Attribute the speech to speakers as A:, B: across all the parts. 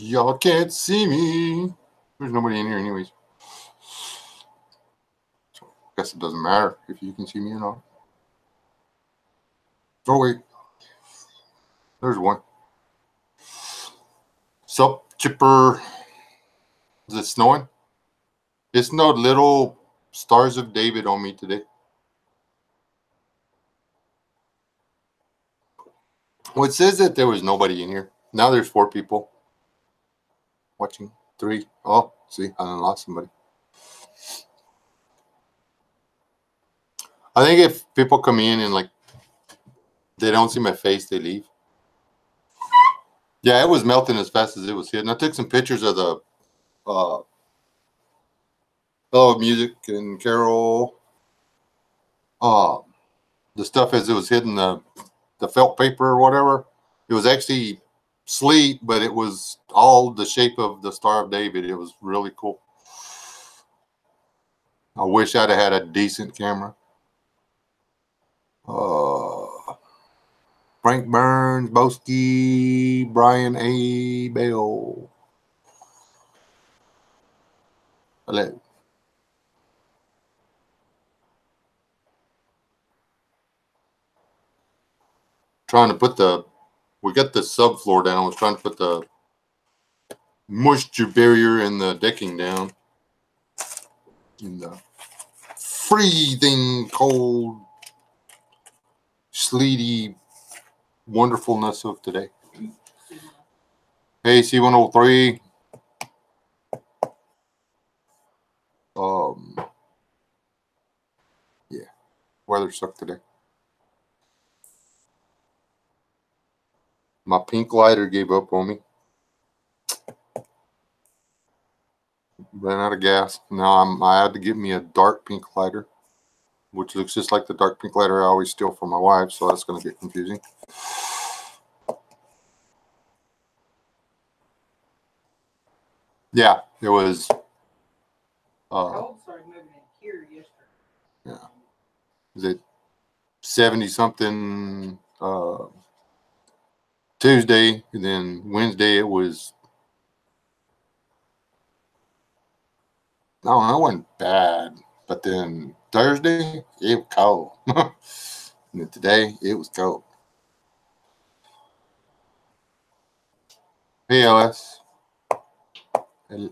A: Y'all can't see me. There's nobody in here anyways. So I guess it doesn't matter if you can see me or not. Oh, wait. There's one. Sup, Chipper? Is it snowing? It snowed little stars of David on me today. Well, it says that there was nobody in here. Now there's 4 people watching. 3. Oh, see, I done lost somebody. I think if people come in and like they don't see my face, they leave. Yeah, it was melting as fast as it was hitting. I took some pictures of the Hello Music and Carol. The stuff as it was hitting the felt paper or whatever. It was actually sleet, but it was all the shape of the Star of David. It was really cool. I wish I'd have had a decent camera. Frank Burns, Boski, Brian A. Bell. Hello. Trying to put we got the subfloor down. I was trying to put the moisture barrier and the decking down in the freezing cold, sleety wonderfulness of today. Hey, C103. Yeah, weather sucked today. My pink lighter gave up on me. Ran out of gas. Now I had to get me a dark pink lighter, which looks just like the dark pink lighter I always steal from my wife, so that's going to get confusing. Yeah, it was.
B: Cold started moving in here yesterday.
A: Yeah. Is it 70 something Tuesday, and then Wednesday it was. No, it wasn't bad, but then Thursday it was cold. And then today it was cold. Hey, LS.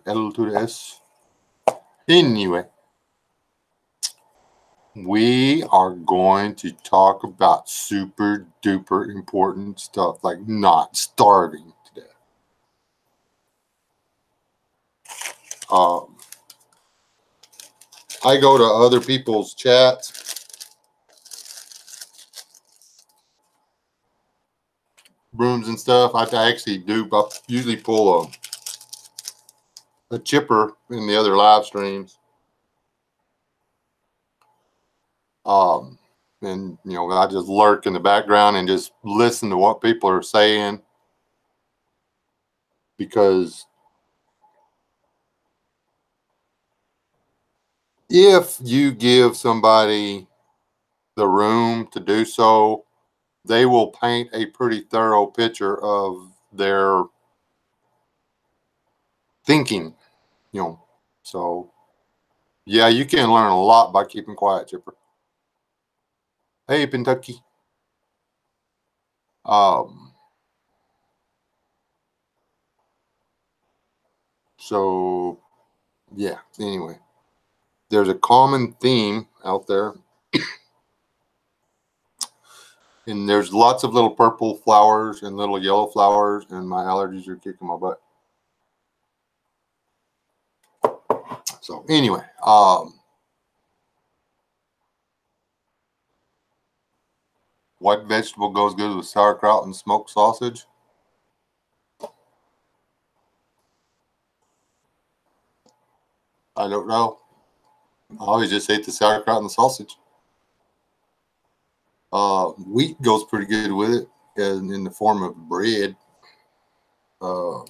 A: L to the S. Anyway, we are going to talk about super duper important stuff, like not starving to death. I go to other people's chats, rooms and stuff. I actually do. I usually pull a chipper in the other live streams. And I just lurk in the background and just listen to what people are saying, because if you give somebody the room to do so, they will paint a pretty thorough picture of their thinking, So, yeah, you can learn a lot by keeping quiet, Chipper. Hey, Kentucky. So, yeah, anyway, there's a common theme out there. And there's lots of little purple flowers and little yellow flowers, and my allergies are kicking my butt. So anyway, what vegetable goes good with sauerkraut and smoked sausage? I don't know. I always just ate the sauerkraut and the sausage. Wheat goes pretty good with it in the form of bread. I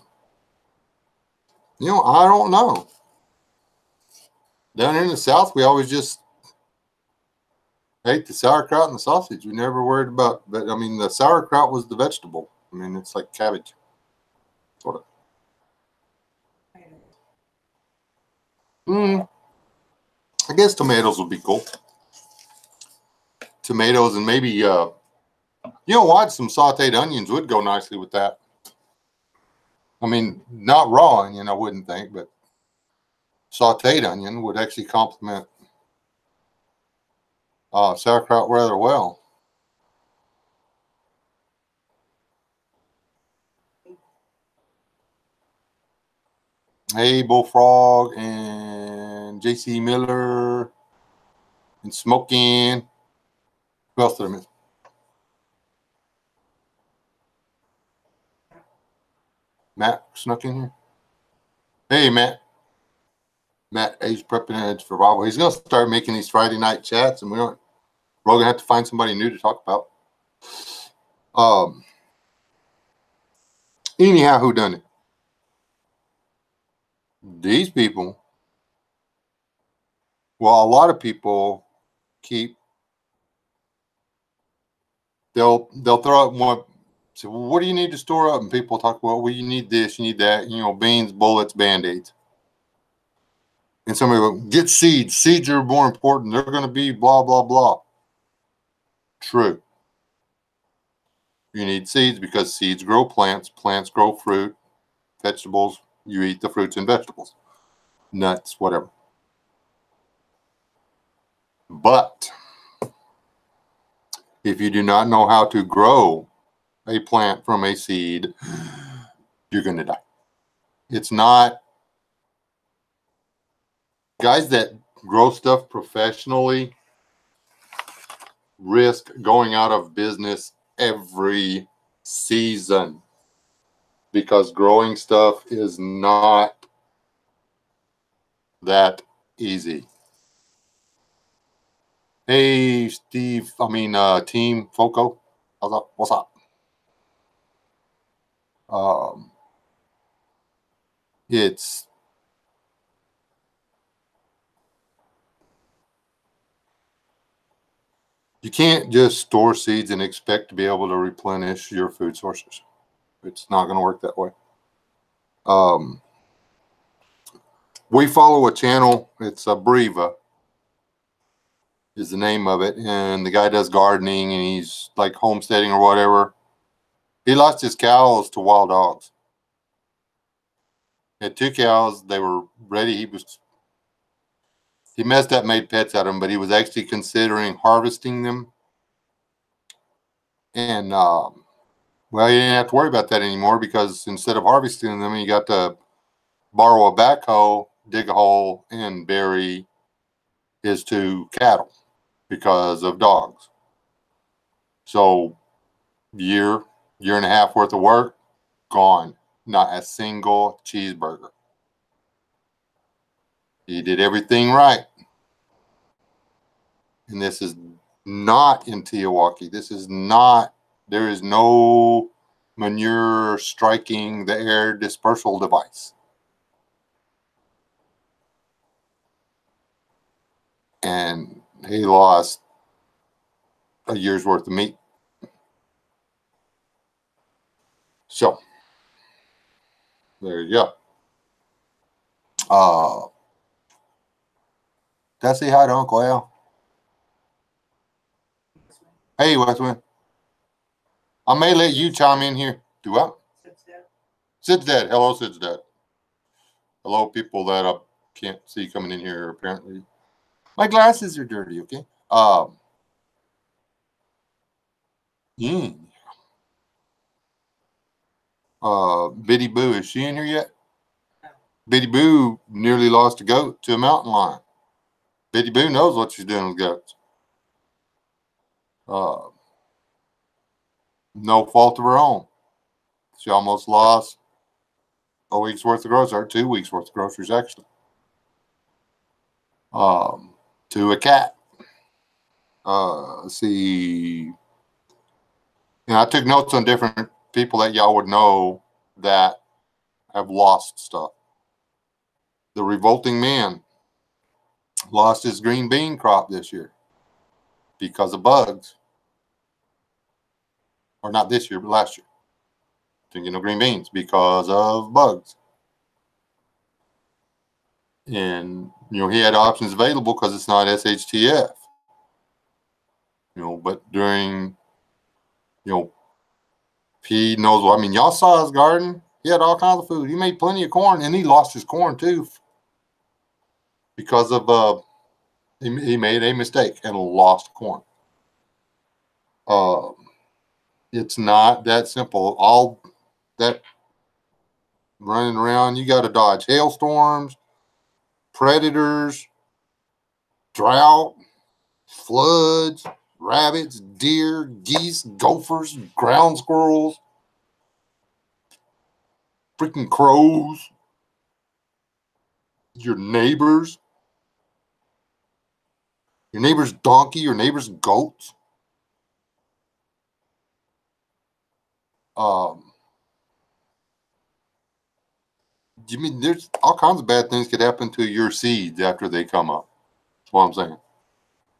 A: don't know. Down here in the South, we always just ate the sauerkraut and the sausage. We never worried about, the sauerkraut was the vegetable. It's like cabbage, sort of. I guess tomatoes would be cool. Tomatoes and maybe, you know what? Some sauteed onions would go nicely with that. I mean, not raw onion, I wouldn't think, but sauteed onion would actually complement sauerkraut rather well. Hey, Bullfrog and JC Miller and Smoking. Who else did I miss? Matt snuck in here. Hey, Matt. Matt, he's prepping it for Bravo. He's going to start making these Friday night chats, and we're going to have to find somebody new to talk about. Anyhow, who done it? These people. Well, a lot of people keep. They'll throw up one. So, well, what do you need to store up? And people talk about, well, you need this, you need that. You know, beans, bullets, band-aids. And somebody will get seeds. Seeds are more important. They're going to be blah, blah, blah. True. You need seeds because seeds grow plants. Plants grow fruit. Vegetables, you eat the fruits and vegetables. Nuts, whatever. But if you do not know how to grow a plant from a seed, you're going to die. It's not. Guys that grow stuff professionally risk going out of business every season because growing stuff is not that easy. Hey, Steve, Team Foco, what's up? It's you can't just store seeds and expect to be able to replenish your food sources. It's not going to work that way. We follow a channel. It's a Breva is the name of it. And the guy does gardening and he's like homesteading or whatever. He lost his cows to wild dogs. He had 2 cows. They were ready. He messed up, made pets out of them, but he was actually considering harvesting them. And, well, he didn't have to worry about that anymore because instead of harvesting them, he got to borrow a backhoe, dig a hole, and bury his 2 cattle because of dogs. So, year and a half worth of work, gone. Not a single cheeseburger. He did everything right. And this is not in Teowaki. There is no manure striking the air dispersal device. And he lost a year's worth of meat. So, there you go. Did I say hi to Uncle Al? Hey, Westwind. I may let you chime in here. Do what? Sid's dad. Hello, Sid's dad. Hello, people that I can't see coming in here, apparently. My glasses are dirty, okay? Biddy Boo, is she in here yet? Biddy Boo nearly lost a goat to a mountain lion. Biddy Boo knows what she's doing with goats. No fault of her own. She almost lost a week's worth of groceries, or 2 weeks worth of groceries, actually. To a cat. Let's see. I took notes on different people that y'all would know that have lost stuff. The Revolting Man lost his green bean crop this year because of bugs. Or not this year, but last year. Didn't get no green beans because of bugs. And, he had options available because it's not SHTF. But during, he knows what, y'all saw his garden. He had all kinds of food. He made plenty of corn, and he lost his corn too because of, he made a mistake and lost corn. It's not that simple. All that running around, you got to dodge hailstorms, predators, drought, floods, rabbits, deer, geese, gophers, ground squirrels, freaking crows, your neighbor's donkey, your neighbor's goats. There's all kinds of bad things could happen to your seeds after they come up. That's what I'm saying.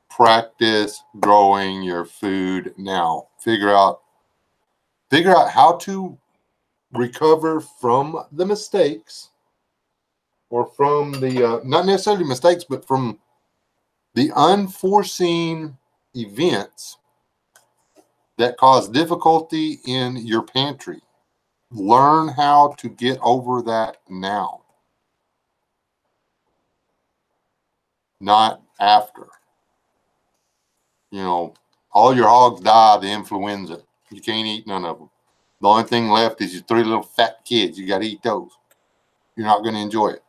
A: Practice growing your food now. Figure out how to recover from the mistakes, or from the not necessarily mistakes, but from the unforeseen events that cause difficulty in your pantry. Learn how to get over that now, not after. All your hogs die of the influenza. You can't eat none of them. The only thing left is your 3 little fat kids. You got to eat those. You're not going to enjoy it.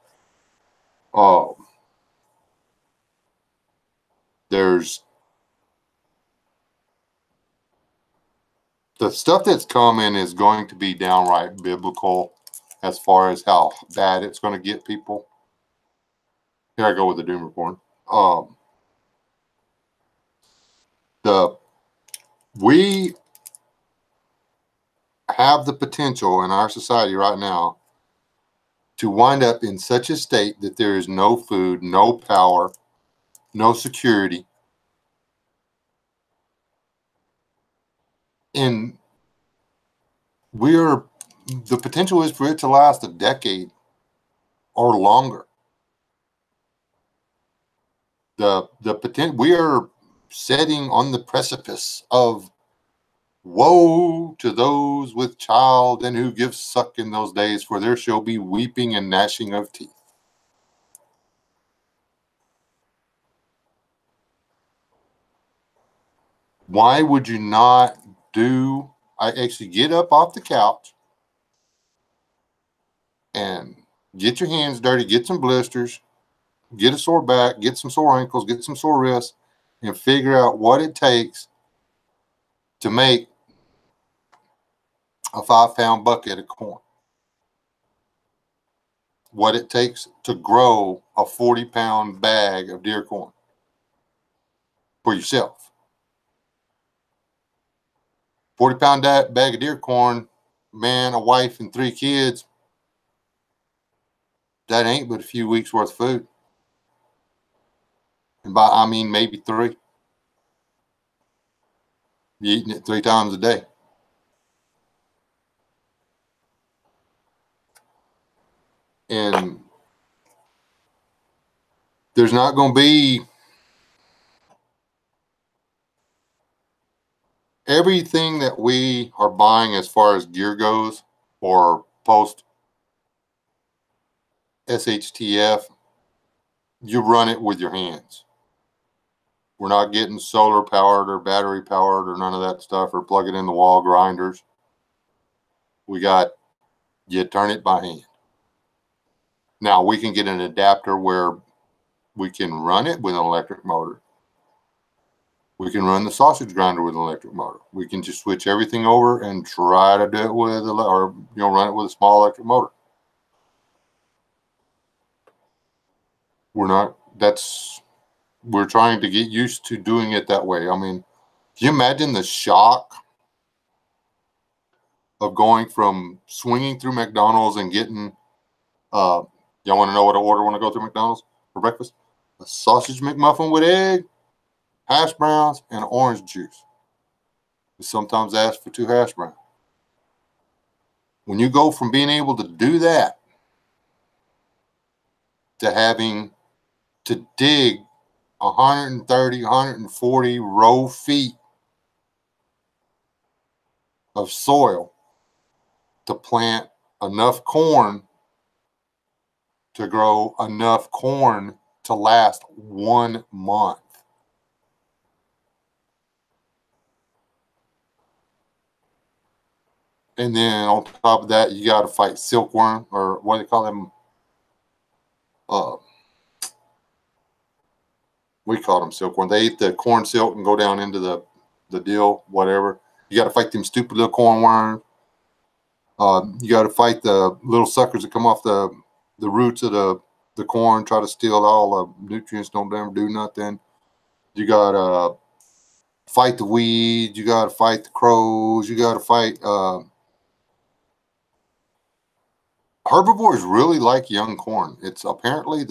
A: There's the stuff that's coming is going to be downright biblical as far as how bad it's going to get people. Here I go with the doom report. We have the potential in our society right now to wind up in such a state that there is no food, no power, no security. And the potential is for it to last a decade or longer. The potential, we are setting on the precipice of woe to those with child and who give suck in those days, for there shall be weeping and gnashing of teeth. Why would you not actually get up off the couch and get your hands dirty, get some blisters, get a sore back, get some sore ankles, get some sore wrists, and figure out what it takes to make a 5-pound bucket of corn. What it takes to grow a 40-pound bag of deer corn for yourself. 40-pound bag of deer corn, man, a wife, and 3 kids, that ain't but a few weeks worth of food. And I mean maybe 3. You're eating it 3 times a day. And there's not going to be everything that we are buying as far as gear goes, or post SHTF, you run it with your hands. We're not getting solar powered or battery powered or none of that stuff, or plug it in the wall grinders. You turn it by hand. Now we can get an adapter where we can run it with an electric motor. We can run the sausage grinder with an electric motor. We can just switch everything over and try to do it with, run it with a small electric motor. We're trying to get used to doing it that way. I mean, can you imagine the shock of going from swinging through McDonald's and getting, y'all want to know what I order when I go through McDonald's for breakfast? A sausage McMuffin with egg, hash browns, and orange juice. We sometimes ask for 2 hash browns. When you go from being able to do that to having to dig 130, 140 row feet of soil to plant enough corn to grow enough corn to last 1 month. And then on top of that, you got to fight silkworm, or what do they call them? We call them silkworm. They eat the corn silk and go down into the dill, whatever. You got to fight them stupid little corn worms. You got to fight the little suckers that come off the roots of the corn, try to steal all the nutrients, don't ever do nothing. You got to fight the weeds. You got to fight the crows. You got to fight. Herbivores really like young corn. It's apparently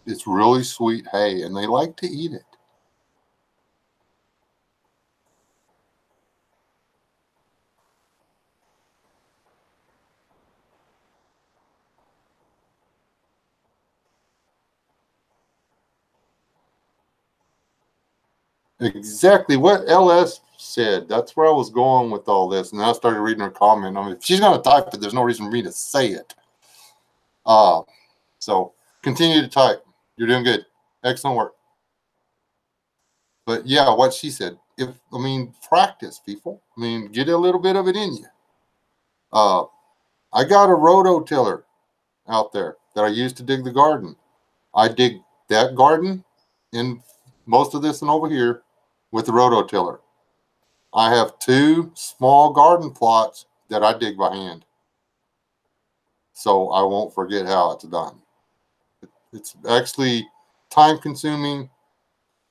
A: it's really sweet hay, and they like to eat it. Exactly what LS said. That's where I was going with all this. And then I started reading her comment. I mean, if she's going to type it, there's no reason for me to say it. So continue to type. You're doing good. Excellent work. But yeah, what she said, practice, people. Get a little bit of it in you. I got a rototiller out there that I use to dig the garden. I dig that garden and most of this and over here with the rototiller. I have 2 small garden plots that I dig by hand, so I won't forget how it's done. It's actually time consuming,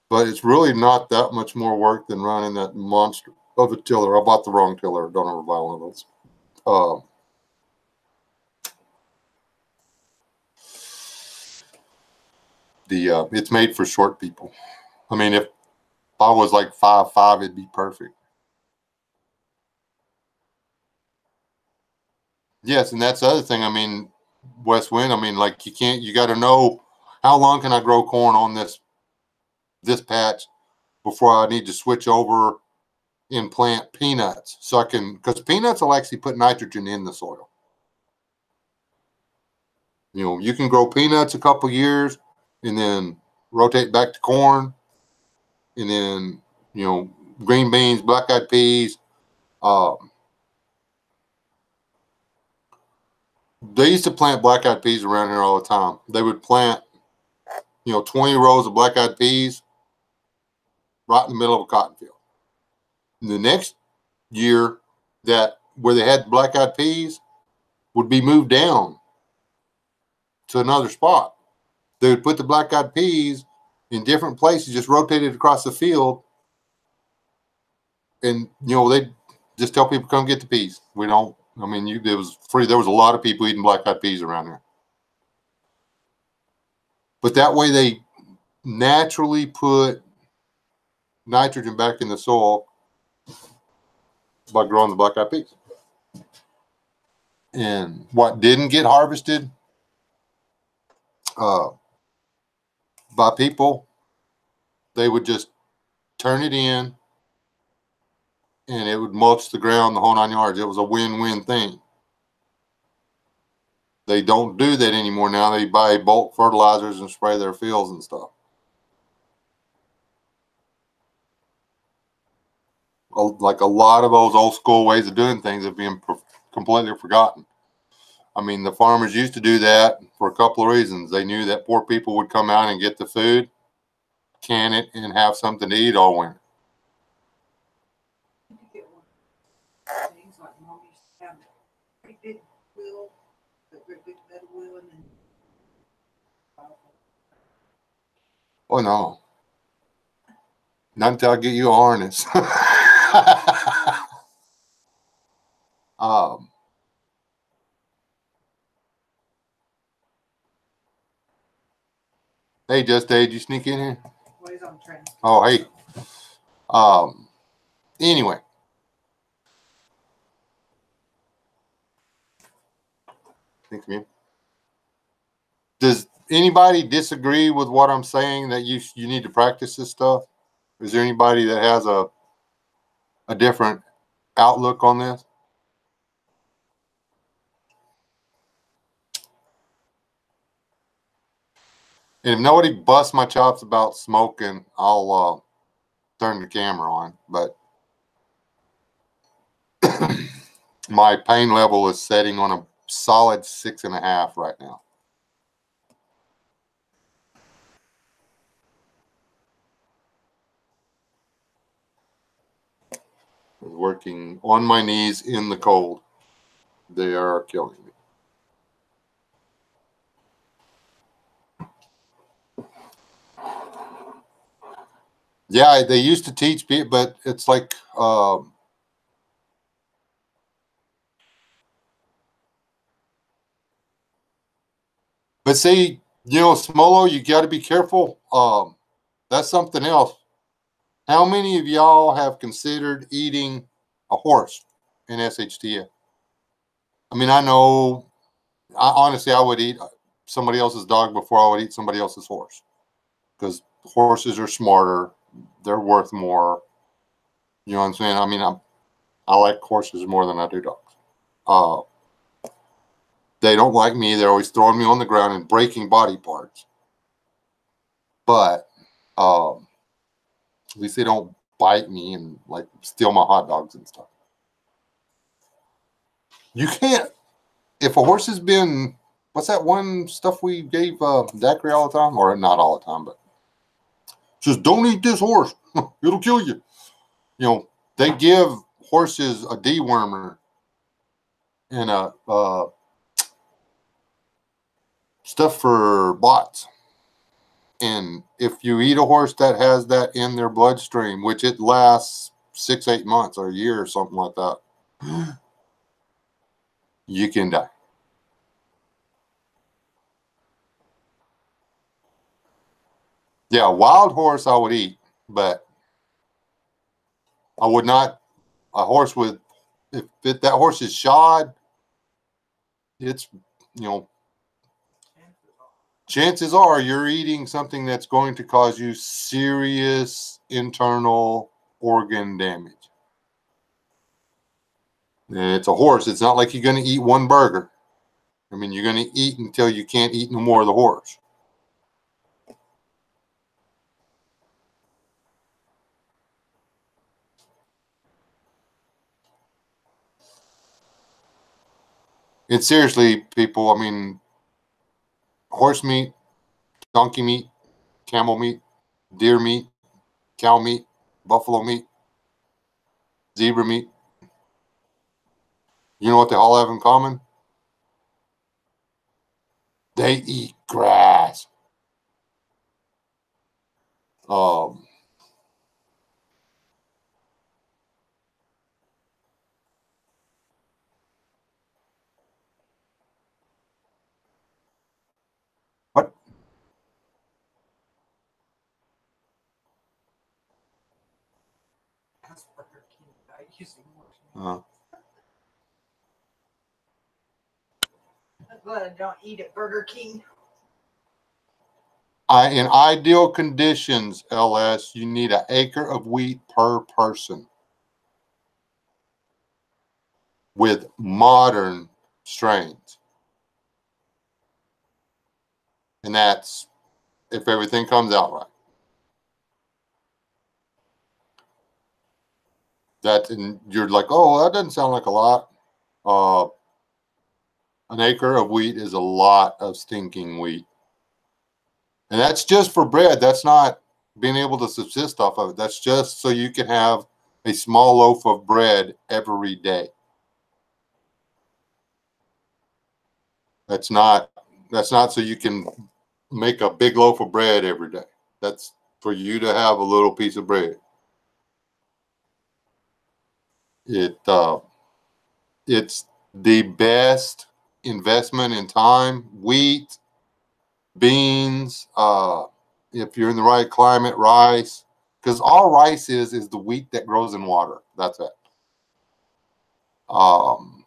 A: but it's really not that much more work than running that monster of a tiller. I bought the wrong tiller. Don't ever buy one of those. It's made for short people. If I was like 5'5", it'd be perfect. Yes, and that's the other thing. West Wind, you got to know how long can I grow corn on this patch before I need to switch over and plant peanuts. So because peanuts will actually put nitrogen in the soil. You can grow peanuts a couple years and then rotate back to corn, and then, green beans, black-eyed peas. They used to plant black-eyed peas around here all the time. They would plant, 20 rows of black-eyed peas right in the middle of a cotton field. And the next year, where they had black-eyed peas would be moved down to another spot. They would put the black-eyed peas in different places, just rotated across the field. And, they'd just tell people, come get the peas. We don't, it was free. There was a lot of people eating black-eyed peas around here. But that way they naturally put nitrogen back in the soil by growing the black-eyed peas. And what didn't get harvested by people, they would just turn it in and it would mulch the ground the whole 9 yards. It was a win-win thing. They don't do that anymore now. They buy bulk fertilizers and spray their fields and stuff. Like a lot of those old school ways of doing things have been completely forgotten. The farmers used to do that for a couple of reasons. They knew that poor people would come out and get the food, can it, and have something to eat all winter.
B: Things like Mom used to have a pretty big wheel, a great big metal wheel, and then.
A: Oh no. Not until I get you a harness. Hey, did you sneak in here?
B: Well, he's on train.
A: Oh, hey. Anyway. Thanks, man. Does anybody disagree with what I'm saying that you need to practice this stuff? Is there anybody that has a different outlook on this? And if nobody busts my chops about smoking, I'll turn the camera on. But my pain level is setting on a solid 6.5 right now. Working on my knees in the cold. They are killing me. Yeah, they used to teach me, but it's like but see, Smolo, you got to be careful. That's something else. How many of y'all have considered eating a horse in SHTF? I mean, I know, honestly, I would eat somebody else's dog before I would eat somebody else's horse, because horses are smarter. They're worth more. You know what I'm saying? I mean, I like horses more than I do dogs. They don't like me. They're always throwing me on the ground and breaking body parts. But at least they don't bite me and like steal my hot dogs and stuff. You can't. If a horse has been, what's that one stuff we gave Zachary all the time? Or not all the time, but just don't eat this horse. It'll kill you. They give horses a dewormer and a stuff for bots. And if you eat a horse that has that in their bloodstream, which it lasts 6-8 months or a year or something like that, you can die. Yeah, wild horse I would eat, but I would not. A horse with, if that horse is shod, it's, chances are you're eating something that's going to cause you serious internal organ damage. And it's a horse. It's not like you're going to eat one burger. I mean, you're going to eat until you can't eat no more of the horse. And seriously, people, I mean, horse meat, donkey meat, camel meat, deer meat, cow meat, buffalo meat, zebra meat. You know what they all have in common? They eat grass. Um, what?
B: That's Burger King. I using
A: Uh,
B: I'm glad I don't eat at Burger King.
A: in ideal conditions, LS, you need an acre of wheat per person with modern strains. And that's if everything comes out right. And you're like, oh, that doesn't sound like a lot. An acre of wheat is a lot of stinking wheat. And that's just for bread. That's not being able to subsist off of it. That's just so you can have a small loaf of bread every day. That's not so you can make a big loaf of bread every day. That's for you to have a little piece of bread. It's the best investment in time. Wheat, beans, if you're in the right climate, rice, because all rice is the wheat that grows in water. That's it. Um,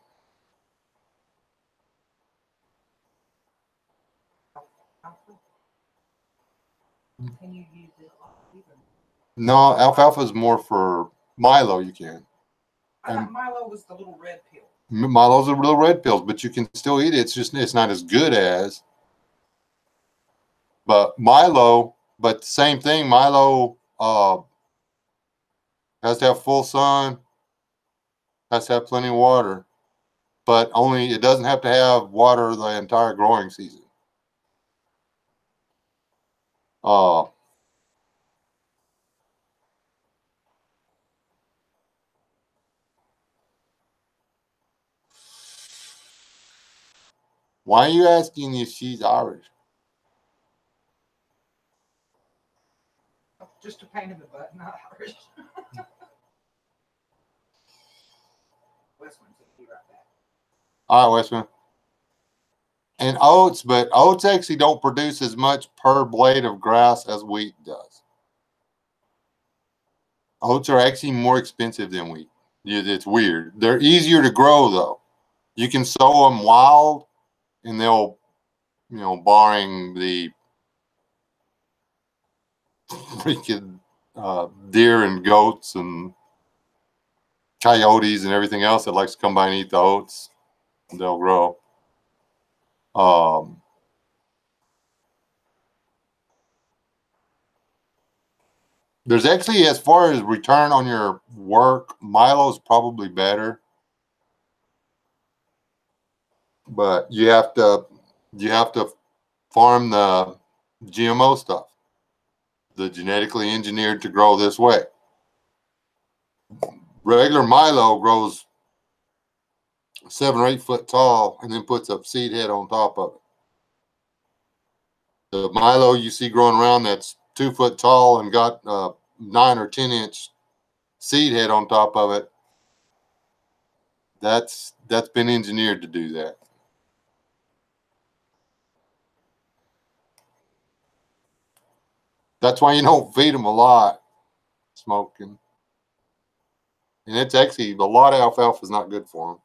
B: Can you use it either?
A: No, alfalfa is more for Milo. You can.
B: I thought Milo was the little red pill.
A: Milo's are little red pills, but you can still eat it. It's just it's not as good as. But Milo, but same thing. Milo has to have full sun, has to have plenty of water, but only it doesn't have to have water the entire growing season. Uh, why are you asking if she's Irish?
B: Just a pain in the butt, not Irish. Westman's will be right back.
A: All right, Westman. And oats, but oats actually don't produce as much per blade of grass as wheat does. Oats are actually more expensive than wheat. It's weird. They're easier to grow though. You can sow them wild, and they'll, barring the freaking deer and goats and coyotes and everything else that likes to come by and eat the oats, they'll grow. There's actually, as far as return on your work, Milo's probably better, but you have to farm the GMO stuff, the genetically engineered to grow this way. Regular Milo grows 7 or 8 foot tall and then puts a seed head on top of it. The Milo you see growing around that's 2 foot tall and got 9 or 10 inch seed head on top of it, that's been engineered to do that. That's why you don't feed them a lot, smoking. And it's actually, a lot of alfalfa is not good for them.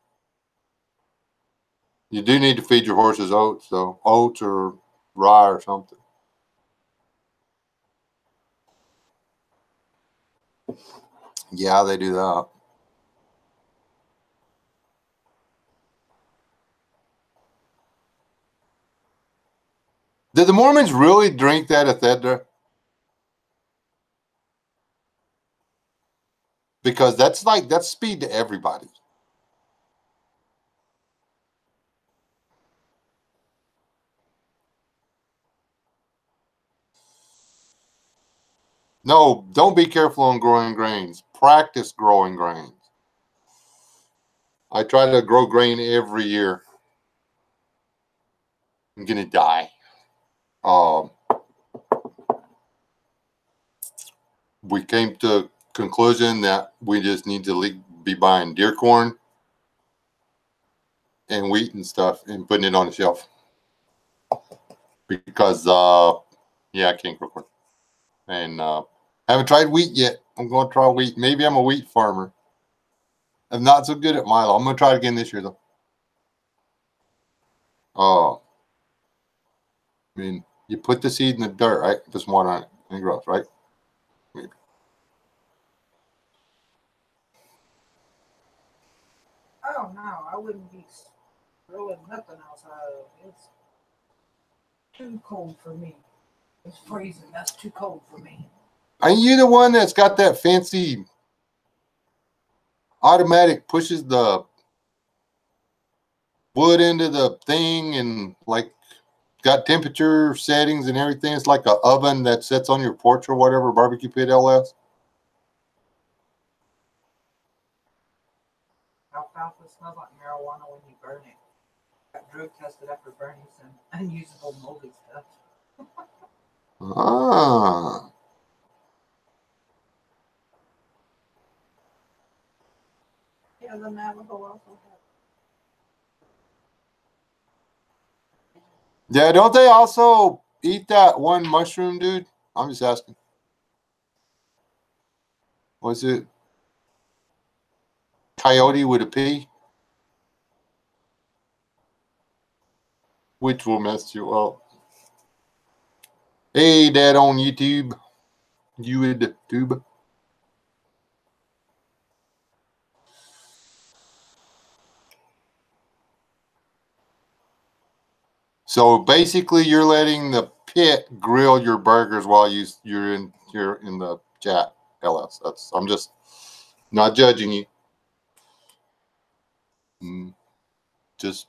A: You do need to feed your horses oats, though. Oats or rye or something. Yeah, they do that. Did the Mormons really drink that Ethedra? Because that's speed to everybody. No, don't be careful on growing grains. Practice growing grains. I try to grow grain every year. I'm gonna die. We came to conclusion that we just need to be buying deer corn and wheat and stuff and putting it on the shelf because I can't grow corn and haven't tried wheat yet. I'm going to try wheat. Maybe I'm a wheat farmer. I'm not so good at Milo. I'm going to try it again this year though. I mean, you put the seed in the dirt, right? Put some water on it and it grows, right? Maybe.
B: Oh no, I wouldn't be growing nothing outside. It's too cold for me. It's freezing. That's too cold for me.
A: Are you the one that's got that fancy automatic pushes the wood into the thing and like got temperature settings and everything? It's like an oven that sits on your porch or whatever, barbecue pit LS.
B: Alfalfa smells like marijuana when you burn it. Got drug tested after burning some unusable moldy stuff.
A: Ah.
B: Yeah, the Navajo also has.
A: Yeah, don't they also eat that one mushroom, dude? I'm just asking. Was it coyote with a P? Which will mess you up. Hey, Dad on YouTube. YouTube. So basically, you're letting the pit grill your burgers while you're in the chat, LS. I'm just not judging you. Just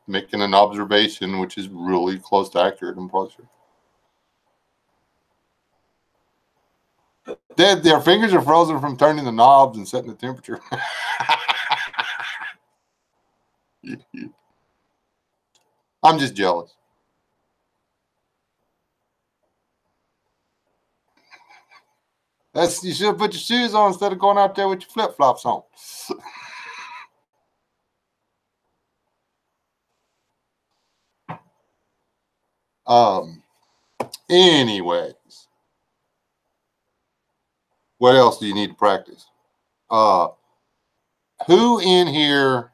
A: making an observation, which is really close to accurate, I'm probably sure. Their fingers are frozen from turning the knobs and setting the temperature. I'm just jealous. You should have put your shoes on instead of going out there with your flip flops on. Anyways, what else do you need to practice? Who in here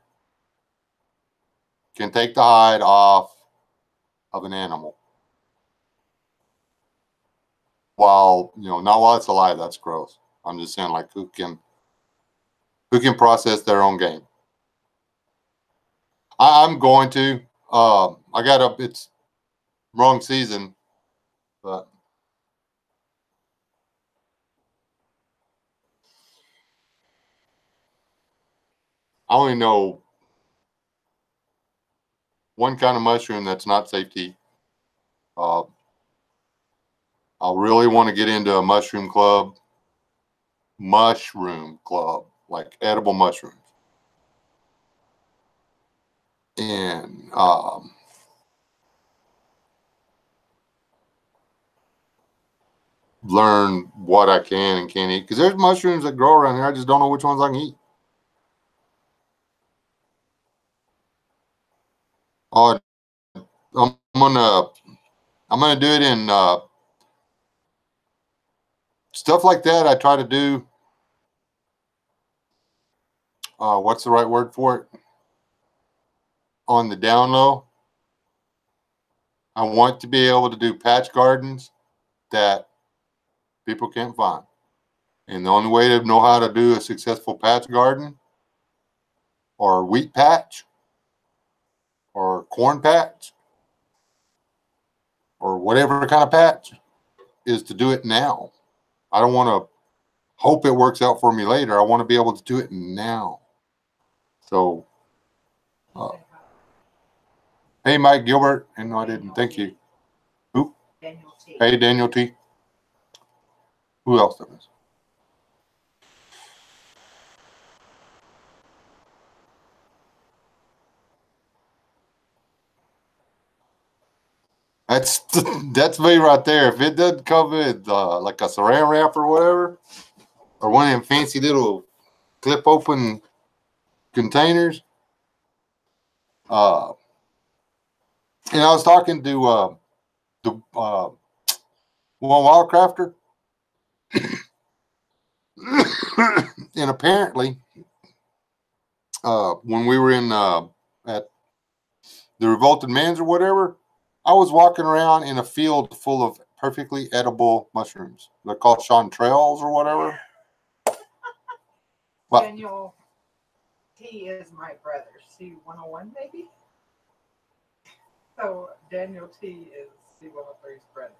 A: can take the hide off of an animal while, not while it's alive? That's gross. I'm just saying, like, who can process their own game? I'm going to. It's wrong season, but I only know one kind of mushroom that's not safe to eat. I really want to get into a mushroom club, like edible mushrooms. And learn what I can and can't eat. Because there's mushrooms that grow around here. I just don't know which ones I can eat. I'm gonna do it in stuff like that. I try to do what's the right word for it? On the down low. I want to be able to do patch gardens that people can't find. And the only way to know how to do a successful patch garden or wheat patch or corn patch or whatever kind of patch is to do it now. I don't want to hope it works out for me later. I want to be able to do it now. So, hey, Mike Gilbert. And no, I didn't. Thank you. Who?
B: Daniel T.
A: Hey, Daniel T. Who else does? That's me right there. If it doesn't come with like a saran wrap or whatever, or one of them fancy little clip open containers. And I was talking to the one wildcrafter, and apparently, when we were in at the Revolted Man's or whatever, I was walking around in a field full of perfectly edible mushrooms. They're called chanterelles or whatever.
B: Well, Daniel T is my brother. C101 maybe? So Daniel T is C103's brother.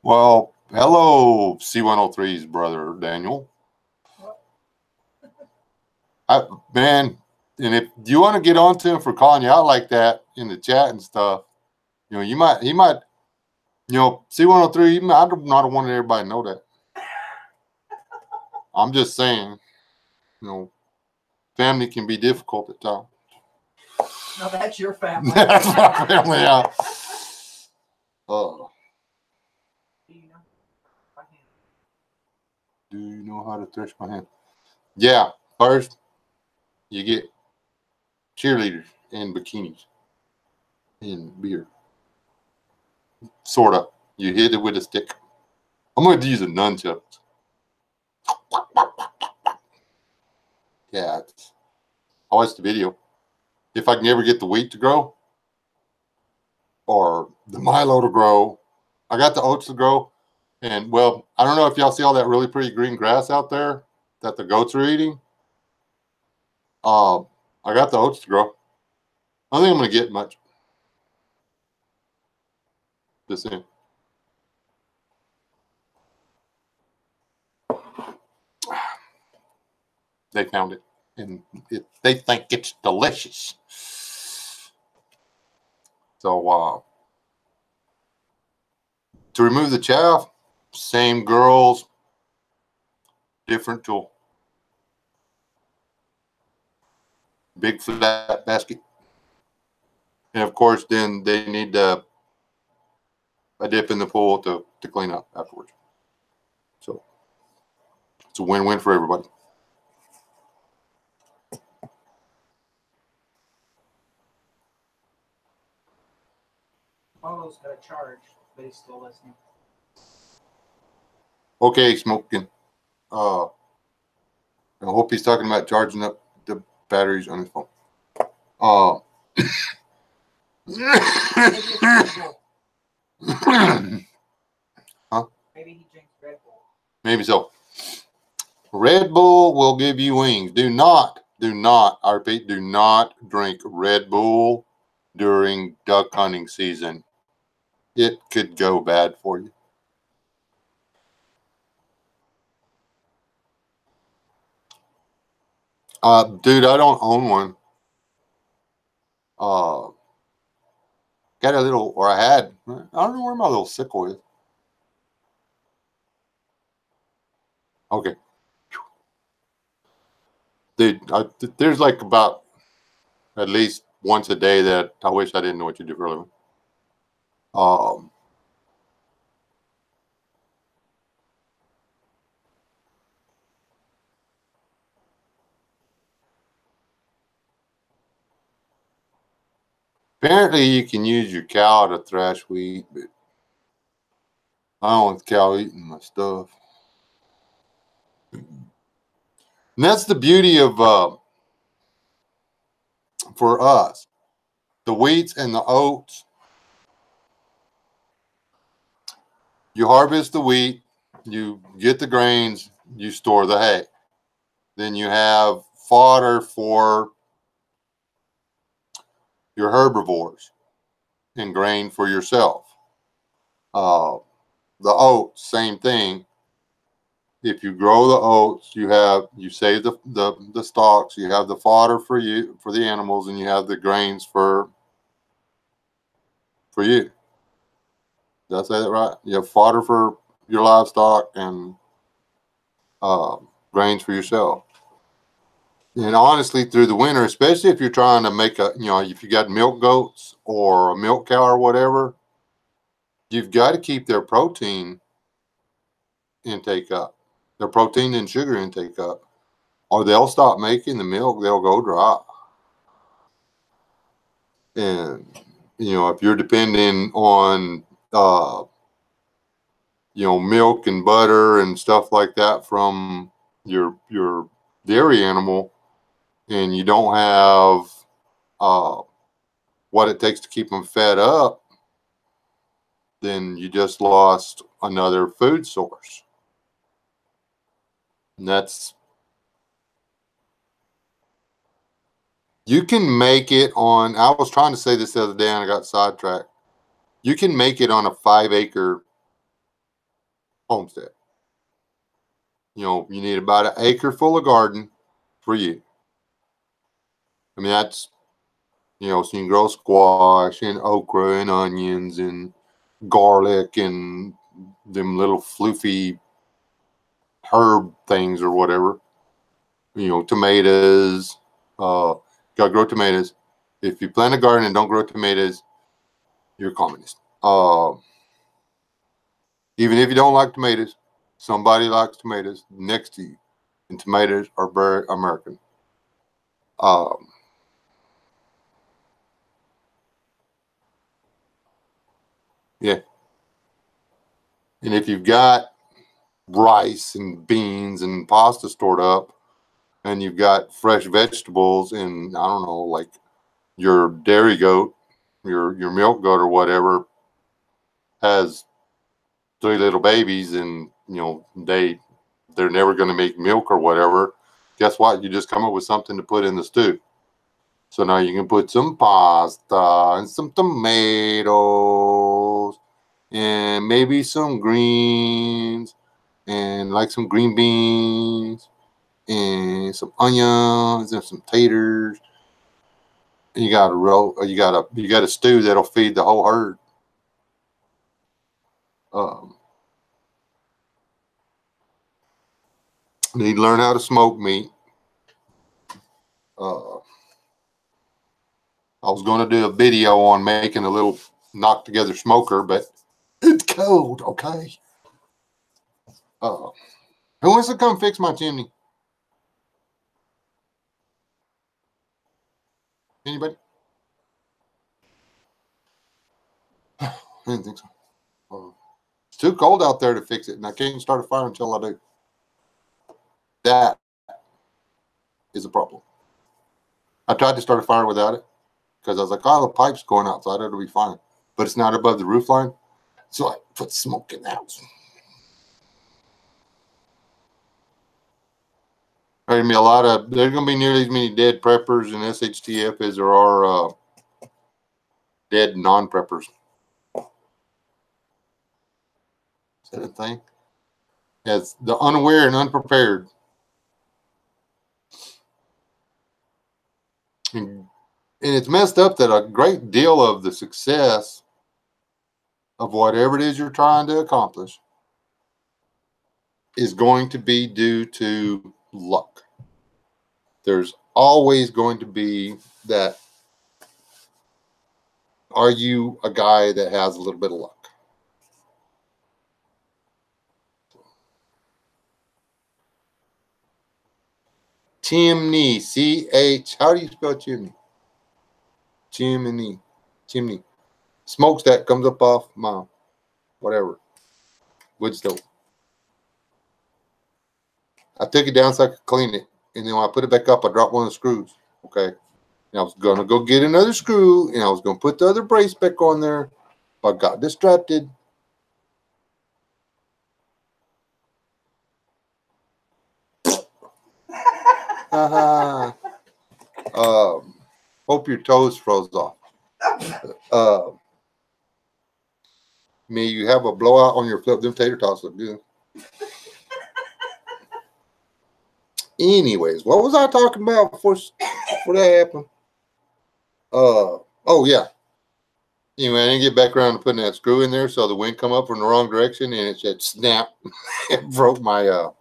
A: Well, hello, C103's brother, Daniel. Man, and if you want to get on to him for calling you out like that in the chat and stuff, he might, C103, I don't want everybody to know that. I'm just saying, family can be difficult at times.
B: No, that's your family.
A: That's my family, yeah. Do you know how to thresh my hand? Yeah, first you get cheerleaders in bikinis and beer. Sort of. You hit it with a stick. I'm going to use a nunchucks. Yeah, I watched the video. If I can ever get the wheat to grow, or the Milo to grow. I got the oats to grow. And, well, I don't know if y'all see all that really pretty green grass out there that the goats are eating. I got the oats to grow. I don't think I'm going to get much. Just saying. They found it, and they think it's delicious. So, to remove the chaff, same girls, different tool. Big flat basket. And of course, then they need a dip in the pool to clean up afterwards. So it's a win-win for everybody.
B: Paulo's got a charge, but he's still listening.
A: Okay, Smoking. I hope he's talking about charging up the batteries on his phone. Huh?
B: Maybe he drinks Red Bull.
A: Maybe so. Red Bull will give you wings. Do not, I repeat, do not drink Red Bull during duck hunting season. It could go bad for you. Dude, I don't own one. Got a little, or I had, I don't know where my little sickle is. Okay. Dude, there's like about at least once a day that I wish I didn't know what you do for a living. Apparently you can use your cow to thrash wheat, but I don't want the cow eating my stuff. And that's the beauty of, for us, the wheats and the oats. You harvest the wheat, you get the grains, you store the hay. Then you have fodder for your herbivores and grain for yourself. The oats, same thing. If you grow the oats, you save the stalks, you have the fodder for the animals, and you have the grains for you. Did I say that right? You have fodder for your livestock and grains for yourself. And honestly, through the winter, especially if you're trying to make if you got milk goats or a milk cow or whatever, you've got to keep their protein intake up, their protein and sugar intake up, or they'll stop making the milk. They'll go dry. And, if you're depending on, milk and butter and stuff like that from your dairy animal, and you don't have what it takes to keep them fed up, then you just lost another food source. And you can make it on, I was trying to say this the other day and I got sidetracked. You can make it on a 5-acre homestead. You need about an acre full of garden for you. I mean, that's, so you can grow squash and okra and onions and garlic and them little floofy herb things or whatever. Tomatoes. Gotta grow tomatoes. If you plant a garden and don't grow tomatoes, you're a communist. Even if you don't like tomatoes, somebody likes tomatoes next to you, and tomatoes are very American. Yeah. And if you've got rice and beans and pasta stored up, and you've got fresh vegetables and, I don't know, like your dairy goat, your milk goat or whatever has 3 little babies, and they're never going to make milk or whatever. Guess what? You just come up with something to put in the stew. So now you can put some pasta and some tomatoes and maybe some greens and like some green beans and some onions and some taters. And you got a stew that'll feed the whole herd. Need to learn how to smoke meat. I was going to do a video on making a little knock together smoker, but it's cold. Okay. Who wants to come fix my chimney? Anybody? I didn't think so. It's too cold out there to fix it, and I can't start a fire until I do. That is a problem. I tried to start a fire without it because I was like, oh, the pipe's going outside. It'll be fine. But it's not above the roof line. So I put smoke in the house. There's going to be nearly as many dead preppers in SHTF as there are dead non-preppers. Is that a thing? As the unaware and unprepared. And it's messed up that a great deal of the success of whatever it is you're trying to accomplish is going to be due to luck. There's always going to be that. Are you a guy that has a little bit of luck? Chimney, C-H. How do you spell chimney? Chimney. Chimney. Smokestack comes up off my whatever. Wood stove. I took it down so I could clean it. And then when I put it back up, I dropped one of the screws. Okay. And I was going to go get another screw, and I was going to put the other brace back on there. But I got distracted. Hope your toes froze off. Me, you have a blowout on your flip. Them tater tots look good. Anyways, what was I talking about before that happened? Oh yeah. Anyway, I didn't get back around to putting that screw in there, so the wind come up from the wrong direction, and it said snap. It broke my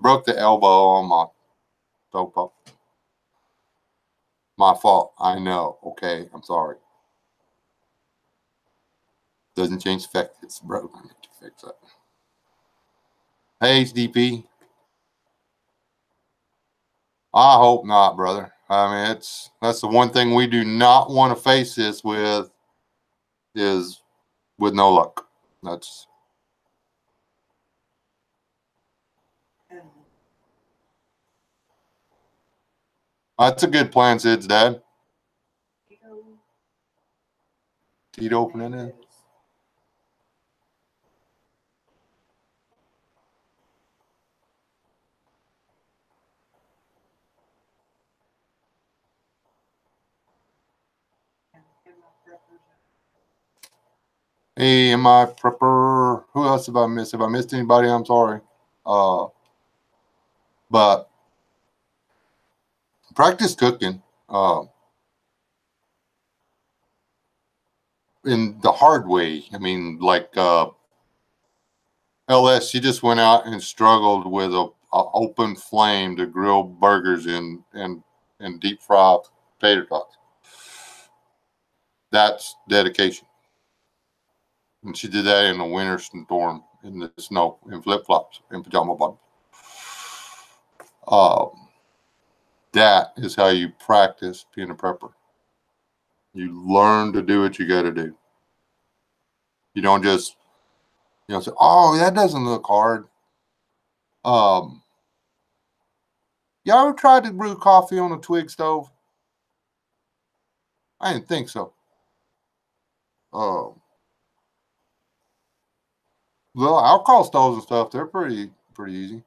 A: broke the elbow on my toe pop. My fault. I know. Okay, I'm sorry. Doesn't change the fact it's broke. I need to fix it. Hey, HDP. I hope not, brother. I mean, that's the one thing we do not want to face this with is with no luck. That's a good plan, Sid's dad. Tito opening it. Hey, am I prepper? Who else have I missed? Have I missed anybody? I'm sorry. But practice cooking in the hard way. I mean, like LS, she just went out and struggled with a open flame to grill burgers and deep fry tater tots. That's dedication. And she did that in a winter storm in the snow in flip flops and pajama bottoms. That is how you practice being a prepper. You learn to do what you got to do. You don't just, say, oh, that doesn't look hard. Y'all ever tried to brew coffee on a twig stove? I didn't think so. Well, alcohol stoves and stuff, they're pretty easy.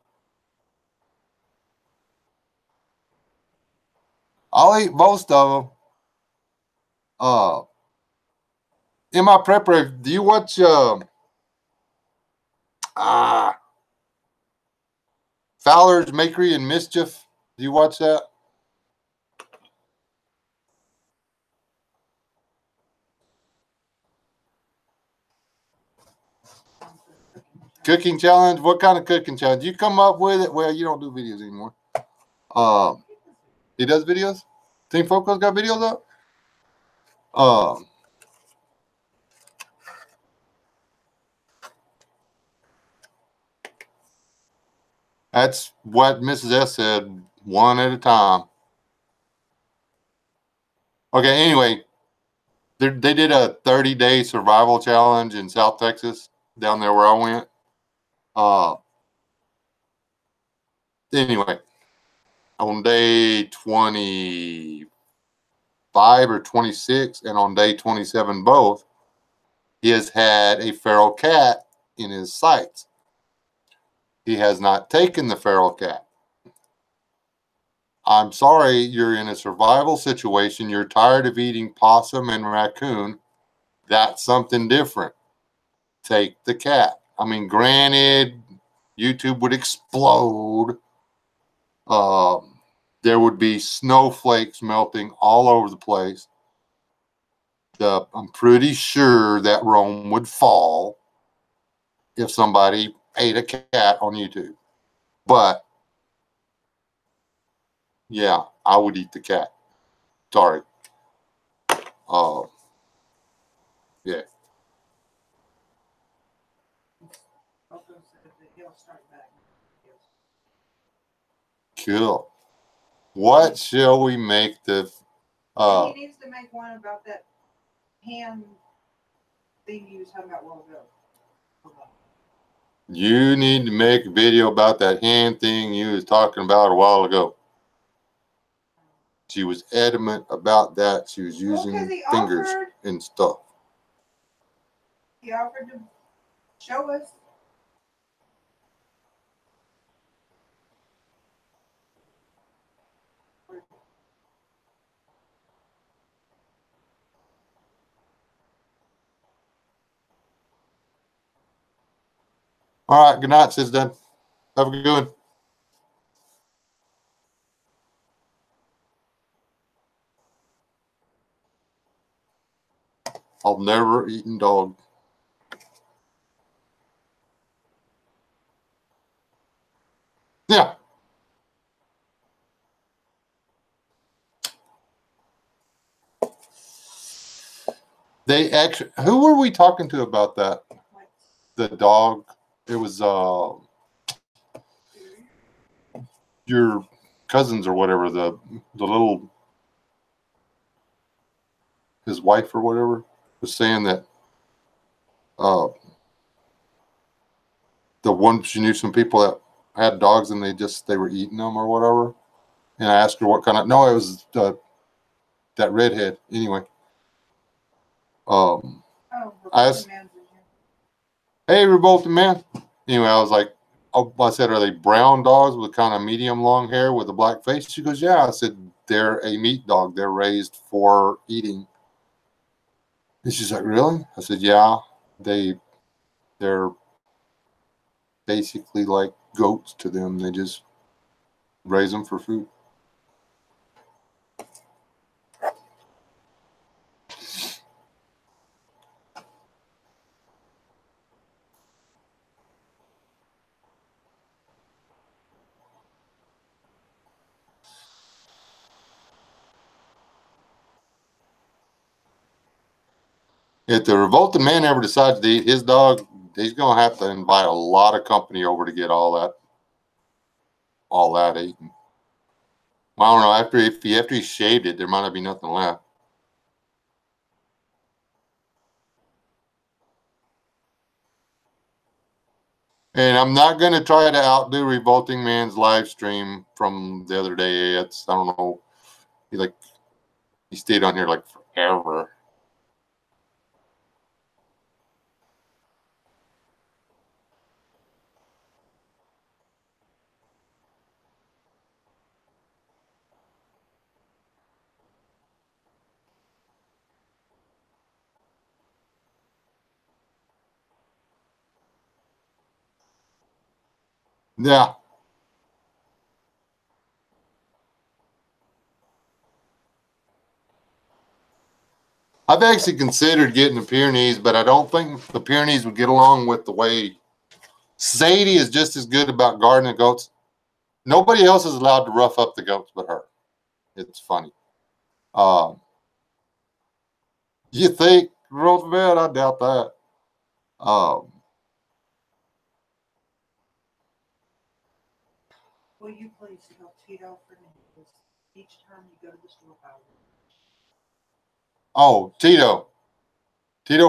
A: I'll eat most of them. In my prepper, do you watch Fowler's Makery and Mischief? Do you watch that? Cooking challenge? What kind of cooking challenge? You come up with it? Well, you don't do videos anymore. He does videos? Team Foco's got videos up? That's what Mrs. S said, one at a time. Okay, anyway, they did a 30-day survival challenge in South Texas, down there where I went. Anyway, on day 25 or 26 and on day 27 both, he has had a feral cat in his sights. He has not taken the feral cat. I'm sorry, you're in a survival situation. You're tired of eating possum and raccoon. That's something different. Take the cat. I mean, granted, YouTube would explode. There would be snowflakes melting all over the place. I'm pretty sure that Rome would fall if somebody ate a cat on YouTube. But yeah, I would eat the cat. Sorry. Yeah. Cool. What shall we make the?
B: He needs to make one about that hand thing you was talking about a while ago.
A: You need to make a video about that hand thing you was talking about a while ago. She was adamant about that. She was using fingers and stuff.
B: He offered to show us.
A: All right. Good night, sis. Done. Have a good one. I've never eaten dog. Yeah. They actually, who were we talking to about that? The dog. It was your cousins or whatever, the little, his wife or whatever was saying that the one, she knew some people that had dogs and they were eating them or whatever. And I asked her what kind of, no, it was that redhead. Anyway. I asked, hey, Revolting Man. Anyway, I was like, I said, are they brown dogs with kind of medium long hair with a black face? She goes, yeah. I said, they're a meat dog. They're raised for eating. And she's like, really? I said, yeah. They're basically like goats to them. They just raise them for food. If the Revolting Man ever decides to eat his dog, he's going to have to invite a lot of company over to get all that eaten. Well, I don't know. After he shaved it, there might not be nothing left. And I'm not going to try to outdo Revolting Man's live stream from the other day. I don't know. He stayed on here like ever. Yeah. I've actually considered getting the Pyrenees, but I don't think the Pyrenees would get along with the way Sadie is just as good about guarding the goats. Nobody else is allowed to rough up the goats but her. It's funny. Uh, you think, Roosevelt? I doubt that.
B: Will you please tell Tito Fernandez each time you go to the store, Howard?
A: Oh, Tito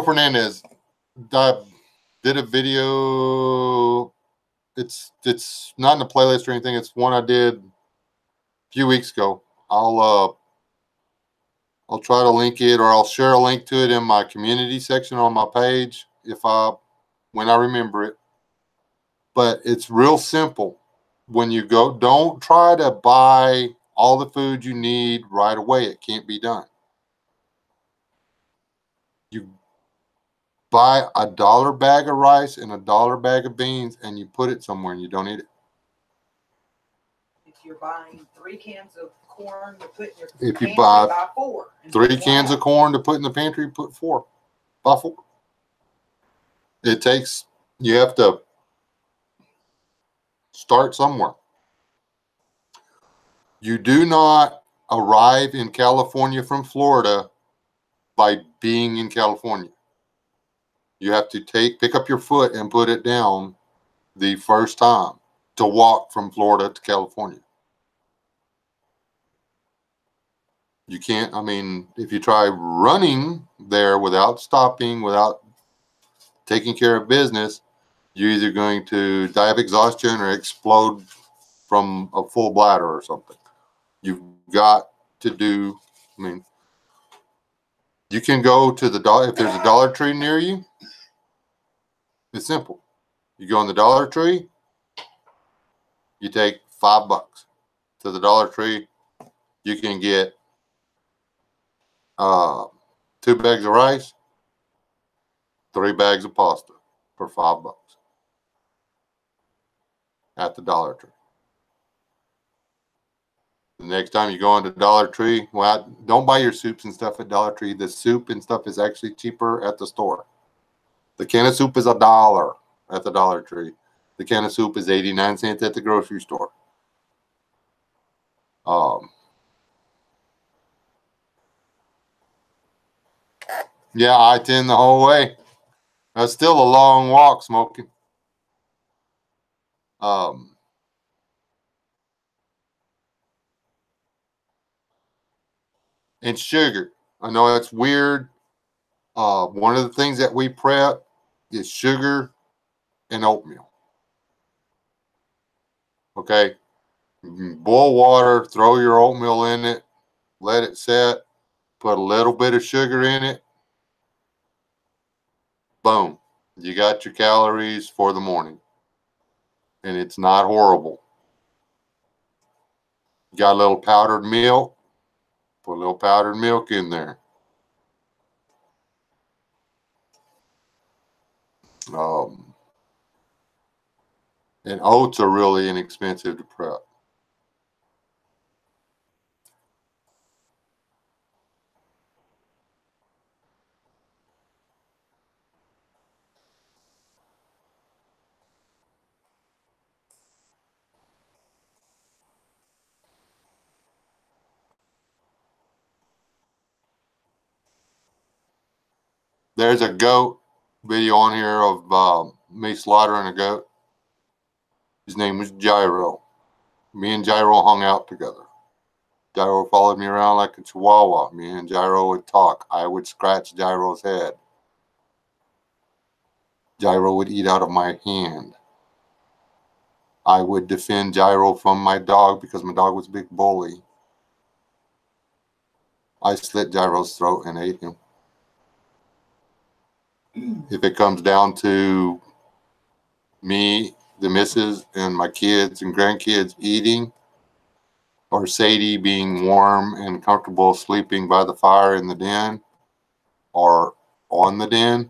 A: Fernandez did a video. It's not in the playlist or anything. It's one I did a few weeks ago. I'll try to link it, or I'll share a link to it in my community section on my page when I remember it. But it's real simple. When you go, don't try to buy all the food you need right away. It can't be done. You buy $1 bag of rice and $1 bag of beans, and you put it somewhere, and you don't eat it.
B: If you're buying 3 cans of corn to put in your
A: If you
B: pantry,
A: buy
B: 4.
A: 3 cans of corn to put in the pantry, put 4. Buy 4. You have to start somewhere. You do not arrive in California from Florida by being in California. You have to pick up your foot and put it down the first time to walk from Florida to California. You can't, if you try running there without stopping, without taking care of business, you're either going to die of exhaustion or explode from a full bladder or something. You've got to do, you can go to if there's a Dollar Tree near you, it's simple. You go in the Dollar Tree, you take $5 to the Dollar Tree. You can get 2 bags of rice, 3 bags of pasta for $5 at the Dollar Tree. The next time you go into Dollar Tree, well, don't buy your soups and stuff at Dollar Tree. The soup and stuff is actually cheaper at the store. The can of soup is $1 at the Dollar Tree. The can of soup is 89 cents at the grocery store. Yeah, I-10 the whole way. That's still a long walk, smoking. And sugar. I know that's weird. One of the things that we prep is sugar and oatmeal. Okay. Boil water, throw your oatmeal in it, let it set, put a little bit of sugar in it. Boom. You got your calories for the morning. And it's not horrible. You got a little powdered milk, put a little powdered milk in there. And oats are really inexpensive to prep. There's a goat video on here of me slaughtering a goat. His name was Gyro. Me and Gyro hung out together. Gyro followed me around like a chihuahua. Me and Gyro would talk. I would scratch Gyro's head. Gyro would eat out of my hand. I would defend Gyro from my dog because my dog was a big bully. I slit Gyro's throat and ate him. If it comes down to me, the missus, and my kids and grandkids eating, or Sadie being warm and comfortable sleeping by the fire in the den, or on the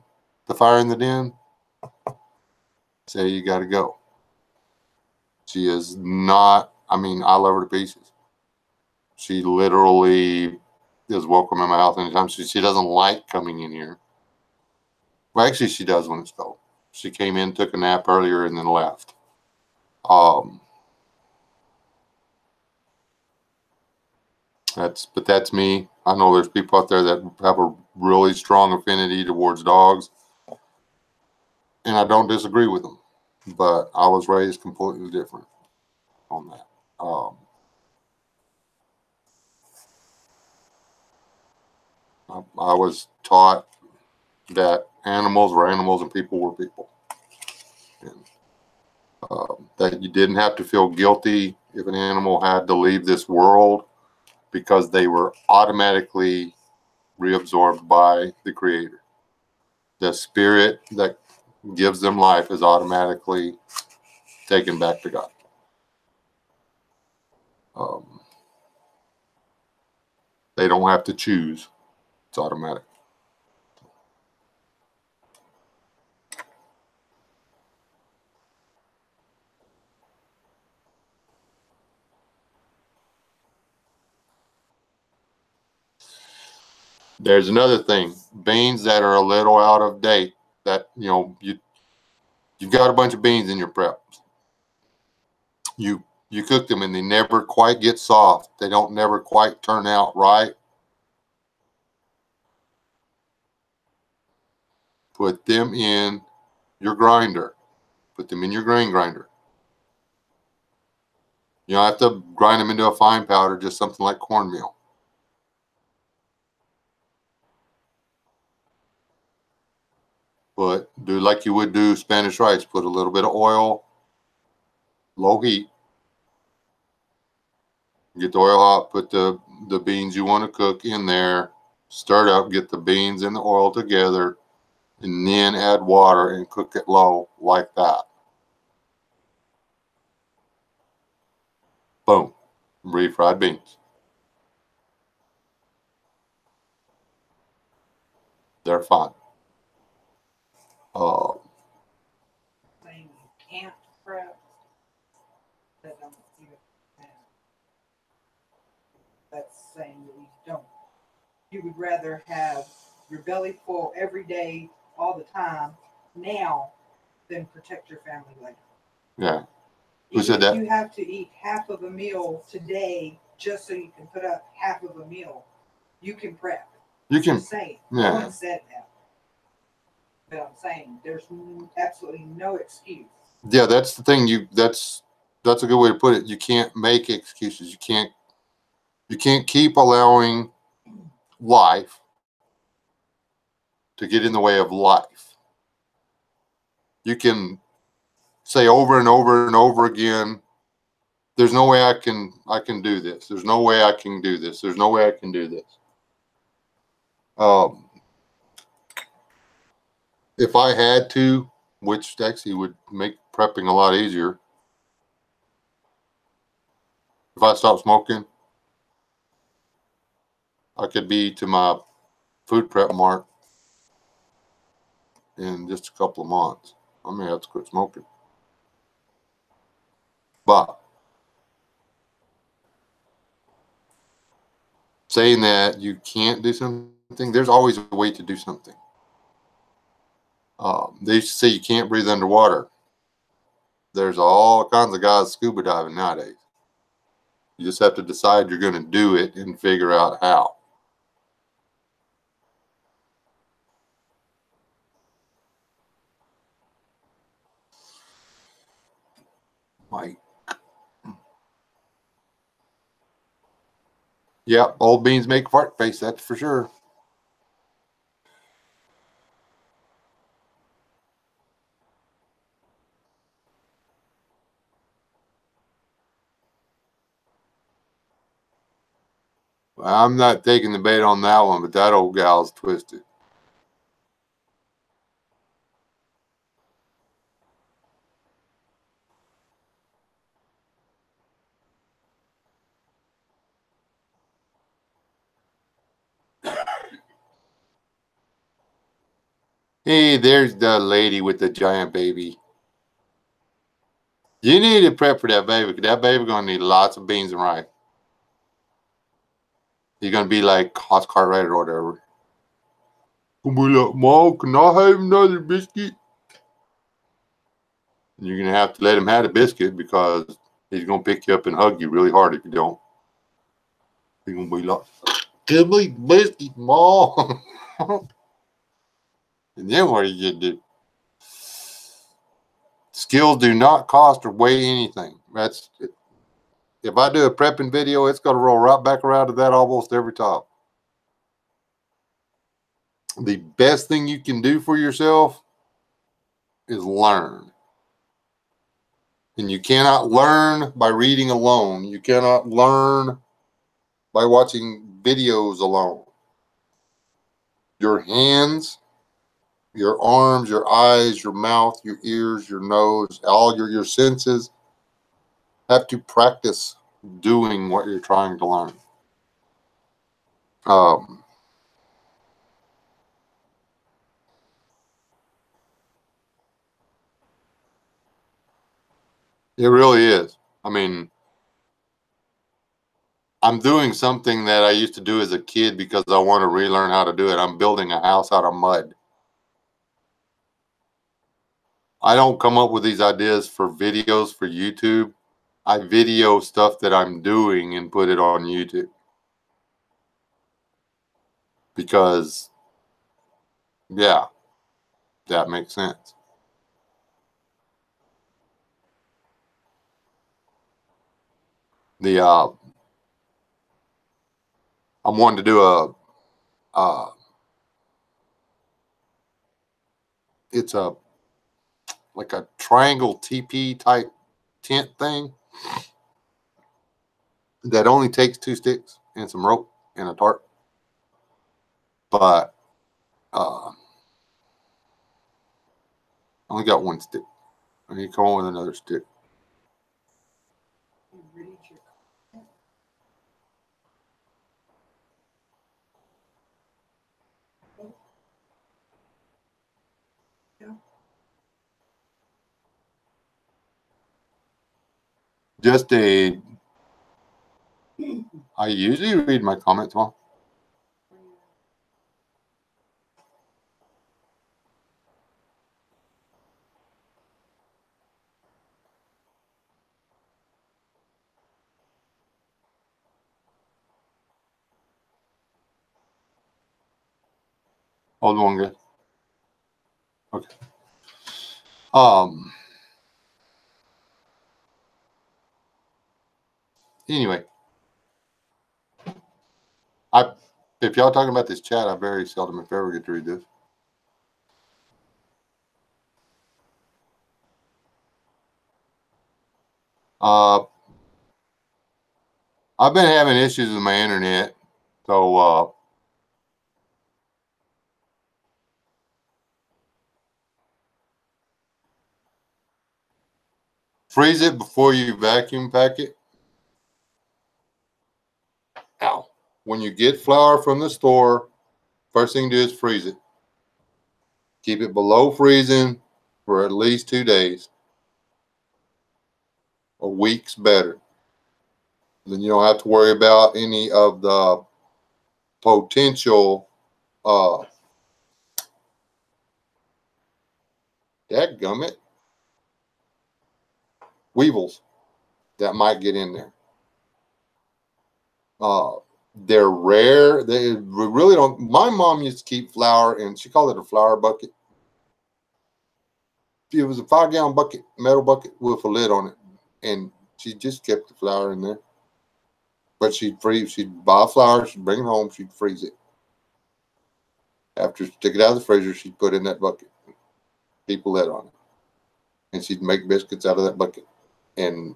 A: fire in the den, say you got to go. She is not, I mean, I love her to pieces. She literally is welcome in my house anytime. She doesn't like coming in here. Well, actually, she does when it's cold. She came in, took a nap earlier, and then left. That's me. I know there's people out there that have a really strong affinity towards dogs, and I don't disagree with them. But I was raised completely different on that. I was taught that animals were animals and people were people. And, that you didn't have to feel guilty if an animal had to leave this world because they were automatically reabsorbed by the Creator. The spirit that gives them life is automatically taken back to God. They don't have to choose. It's automatic. There's another thing. Beans that are a little out of date, that, you've got a bunch of beans in your prep. You cook them and they never quite get soft. They don't never quite turn out right. Put them in your grinder. Put them in your grain grinder. You don't have to grind them into a fine powder, just something like cornmeal. But do like you would do Spanish rice. Put a little bit of oil, low heat. Get the oil hot, put the beans you want to cook in there, stir it up, get the beans and the oil together, and then add water and cook it low like that. Boom. Refried beans. They're fine.
B: Saying you can't prep, that don't even matter. That's saying that you don't. You would rather have your belly full every day, all the time, now, than protect your family later.
A: Yeah.
B: Who said that? You have to eat half of a meal today just so you can put up half of a meal. You can prep. You can. Just saying. Yeah. No one said that. But I'm saying there's absolutely no excuse.
A: Yeah, that's the thing. That's a good way to put it. You can't make excuses. You can't keep allowing life to get in the way of life. You can say over and over and over again, there's no way I can do this. There's no way I can do this. There's no way I can do this. If I had to, which actually would make prepping a lot easier, if I stopped smoking, I could be to my food prep mark in just a couple of months. I may have to quit smoking. But saying that you can't do something, there's always a way to do something. They used to say you can't breathe underwater. There's all kinds of guys scuba diving nowadays. You just have to decide you're going to do it and figure out how. Mike. Yep, old beans make a fart face, that's for sure. I'm not taking the bait on that one, but that old gal's twisted. Hey, there's the lady with the giant baby. You need to prep for that baby, because that baby gonna need lots of beans and rice. You're gonna be like Hoss Cartwright or whatever. Gonna be like, Mom, can I have another biscuit? And you're gonna have to let him have the biscuit, because he's gonna pick you up and hug you really hard if you don't. He's gonna be like, give me biscuit, Mom. And then what are you gonna do? Skills do not cost or weigh anything. That's it. If I do a prepping video, it's going to roll right back around to that almost every time. The best thing you can do for yourself is learn. And you cannot learn by reading alone. You cannot learn by watching videos alone. Your hands, your arms, your eyes, your mouth, your ears, your nose, all your senses have to practice doing what you're trying to learn. It really is. I mean, I'm doing something that I used to do as a kid because I want to relearn how to do it. I'm building a house out of mud. I don't come up with these ideas for videos for YouTube. I video stuff that I'm doing and put it on YouTube. Because, yeah, that makes sense. I'm wanting to do it's like a triangle TP type tent thing that only takes 2 sticks and some rope and a tarp. But I only got 1 stick. I need to come on with another stick. I usually read my comments, Mom. Hold on, guys. Okay. Anyway, if y'all talking about this chat, I very seldom, if ever, get to read this. I've been having issues with my internet, so freeze it before you vacuum pack it. Ow. When you get flour from the store, first thing to do is freeze it. Keep it below freezing for at least 2 days. A week's better. Then you don't have to worry about any of the potential dadgummit weevils that might get in there. They're rare. They really don't. My mom used to keep flour, and she called it a flour bucket. It was a 5-gallon bucket, metal bucket with a lid on it, and she just kept the flour in there. But she'd buy flour, she'd bring it home, she'd freeze it. After she took it out of the freezer, she'd put it in that bucket, keep a lid on it, and she'd make biscuits out of that bucket. And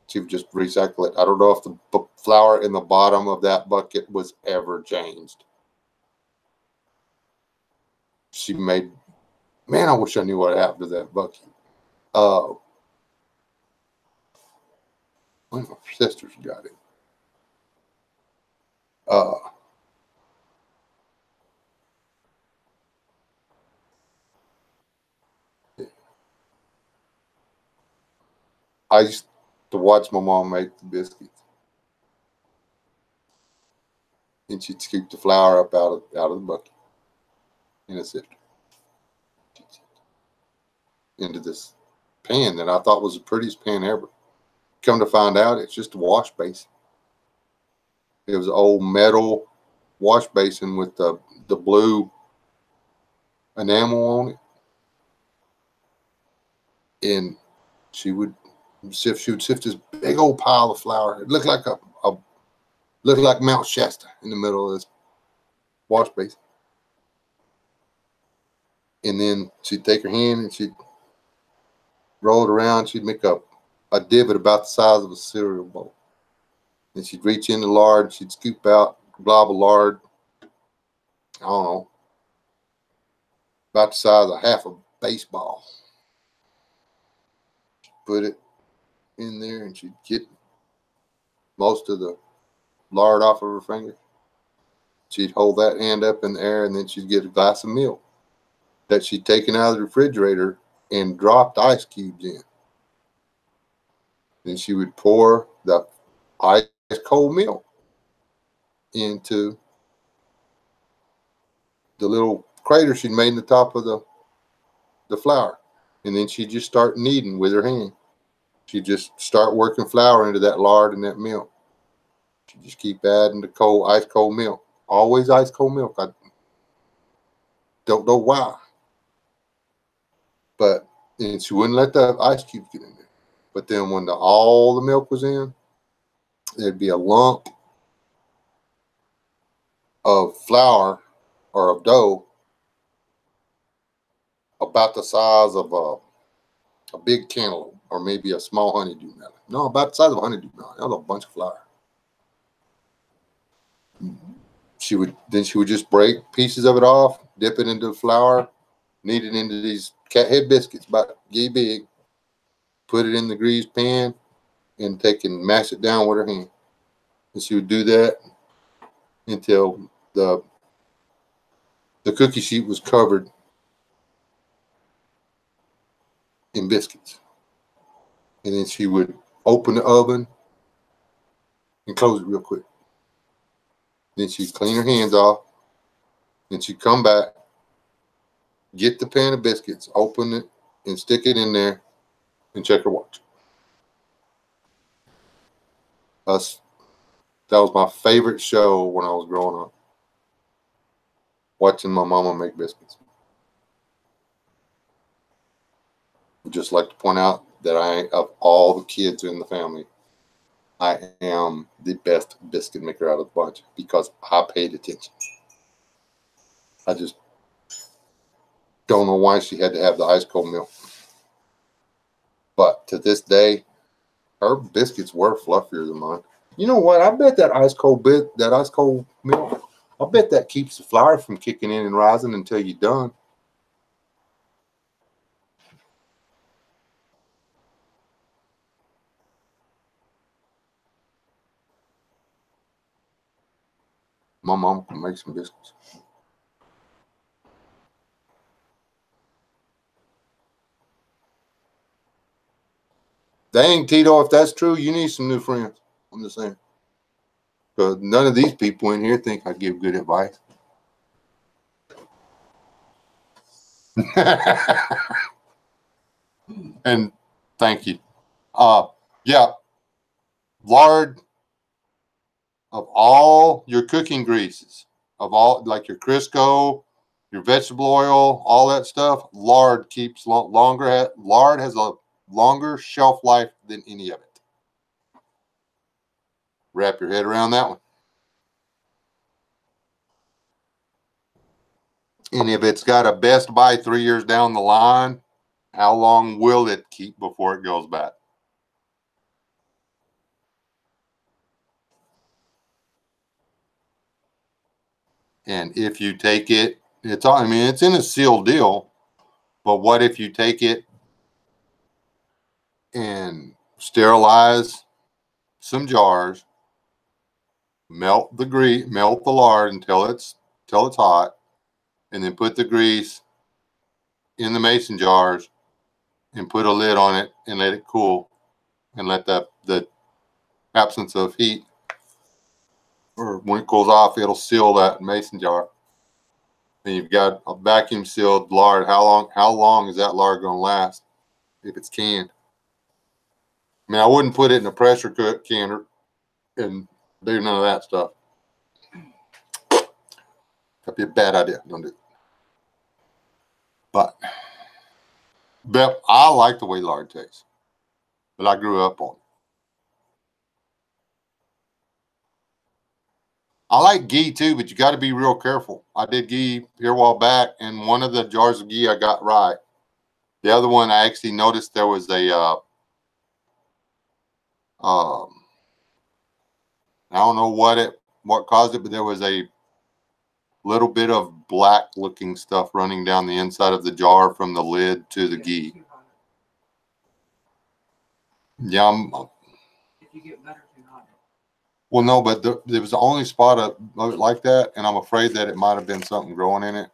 A: She would just recycle it. I don't know if the flour in the bottom of that bucket was ever changed. She made, man, I wish I knew what happened to that bucket. One of my sisters got it. I used to watch my mom make the biscuits, and she'd scoop the flour up out of the bucket in a sifter into this pan that I thought was the prettiest pan ever. Come to find out, it's just a wash basin. It was an old metal wash basin with the blue enamel on it, and she would sift this big old pile of flour. It looked like looked like Mount Shasta in the middle of this wash basin. And then she'd take her hand and she'd roll it around. She'd make a divot about the size of a cereal bowl. And she'd reach in the lard. She'd scoop out a glob of lard. I don't know, about the size of half a baseball. She'd put it in there and she'd get most of the lard off of her finger. She'd hold that hand up in the air, and then she'd get a glass of milk that she'd taken out of the refrigerator and dropped ice cubes in. Then she would pour the ice cold milk into the little crater she'd made in the top of the flour. And then she'd just start kneading with her hand. She'd just start working flour into that lard and that milk. She'd just keep adding the ice cold milk. Always ice cold milk. I don't know why. But and she wouldn't let the ice cubes get in there. But then when all the milk was in, there'd be a lump of flour or of dough about the size of a big cantaloupe or maybe a small honeydew melon. No, about the size of a honeydew melon. That was a bunch of flour. She would just break pieces of it off, dip it into the flour, knead it into these cat head biscuits about yay big, put it in the greased pan, and take and mash it down with her hand. And she would do that until the cookie sheet was covered in biscuits. And then she would open the oven and close it real quick. Then she'd clean her hands off. Then she'd come back, get the pan of biscuits, open it, and stick it in there and check her watch. That was my favorite show when I was growing up. Watching my mama make biscuits. I'd just like to point out that of all the kids in the family, I am the best biscuit maker out of the bunch because I paid attention. I just don't know why she had to have the ice cold milk. But to this day, her biscuits were fluffier than mine. You know what? I bet that ice cold milk, I bet that keeps the flour from kicking in and rising until you're done. My mom can make some biscuits. Dang, Tito, if that's true, you need some new friends. I'm just saying. Because none of these people in here think I give good advice. And thank you. Yeah. Lard, of all your cooking greases, of all, like your Crisco, your vegetable oil, all that stuff, lard keeps longer. Lard has a longer shelf life than any of it. Wrap your head around that one. And if it's got a best by 3 years down the line, how long will it keep before it goes bad? And if you take it, it's all, I mean, it's in a sealed deal, but what if you take it and sterilize some jars, melt the lard until it's hot, and then put the grease in the mason jars and put a lid on it and let it cool and let the absence of heat, or when it cools off, it'll seal that mason jar. And you've got a vacuum sealed lard. How long is that lard going to last if it's canned? I mean, I wouldn't put it in a pressure cook canner and do none of that stuff. That'd be a bad idea. Don't do it. But I like the way lard tastes, but I grew up on it. I like ghee too, but you got to be real careful. I did ghee here a while back, and one of the jars of ghee I got right. The other one, I actually noticed there was a, I don't know what caused it, but there was a little bit of black looking stuff running down the inside of the jar from the lid to the ghee. Yeah,
B: if you get butter too hot.
A: Well, no, but there was the only spot of it like that, and I'm afraid that it might have been something growing in it.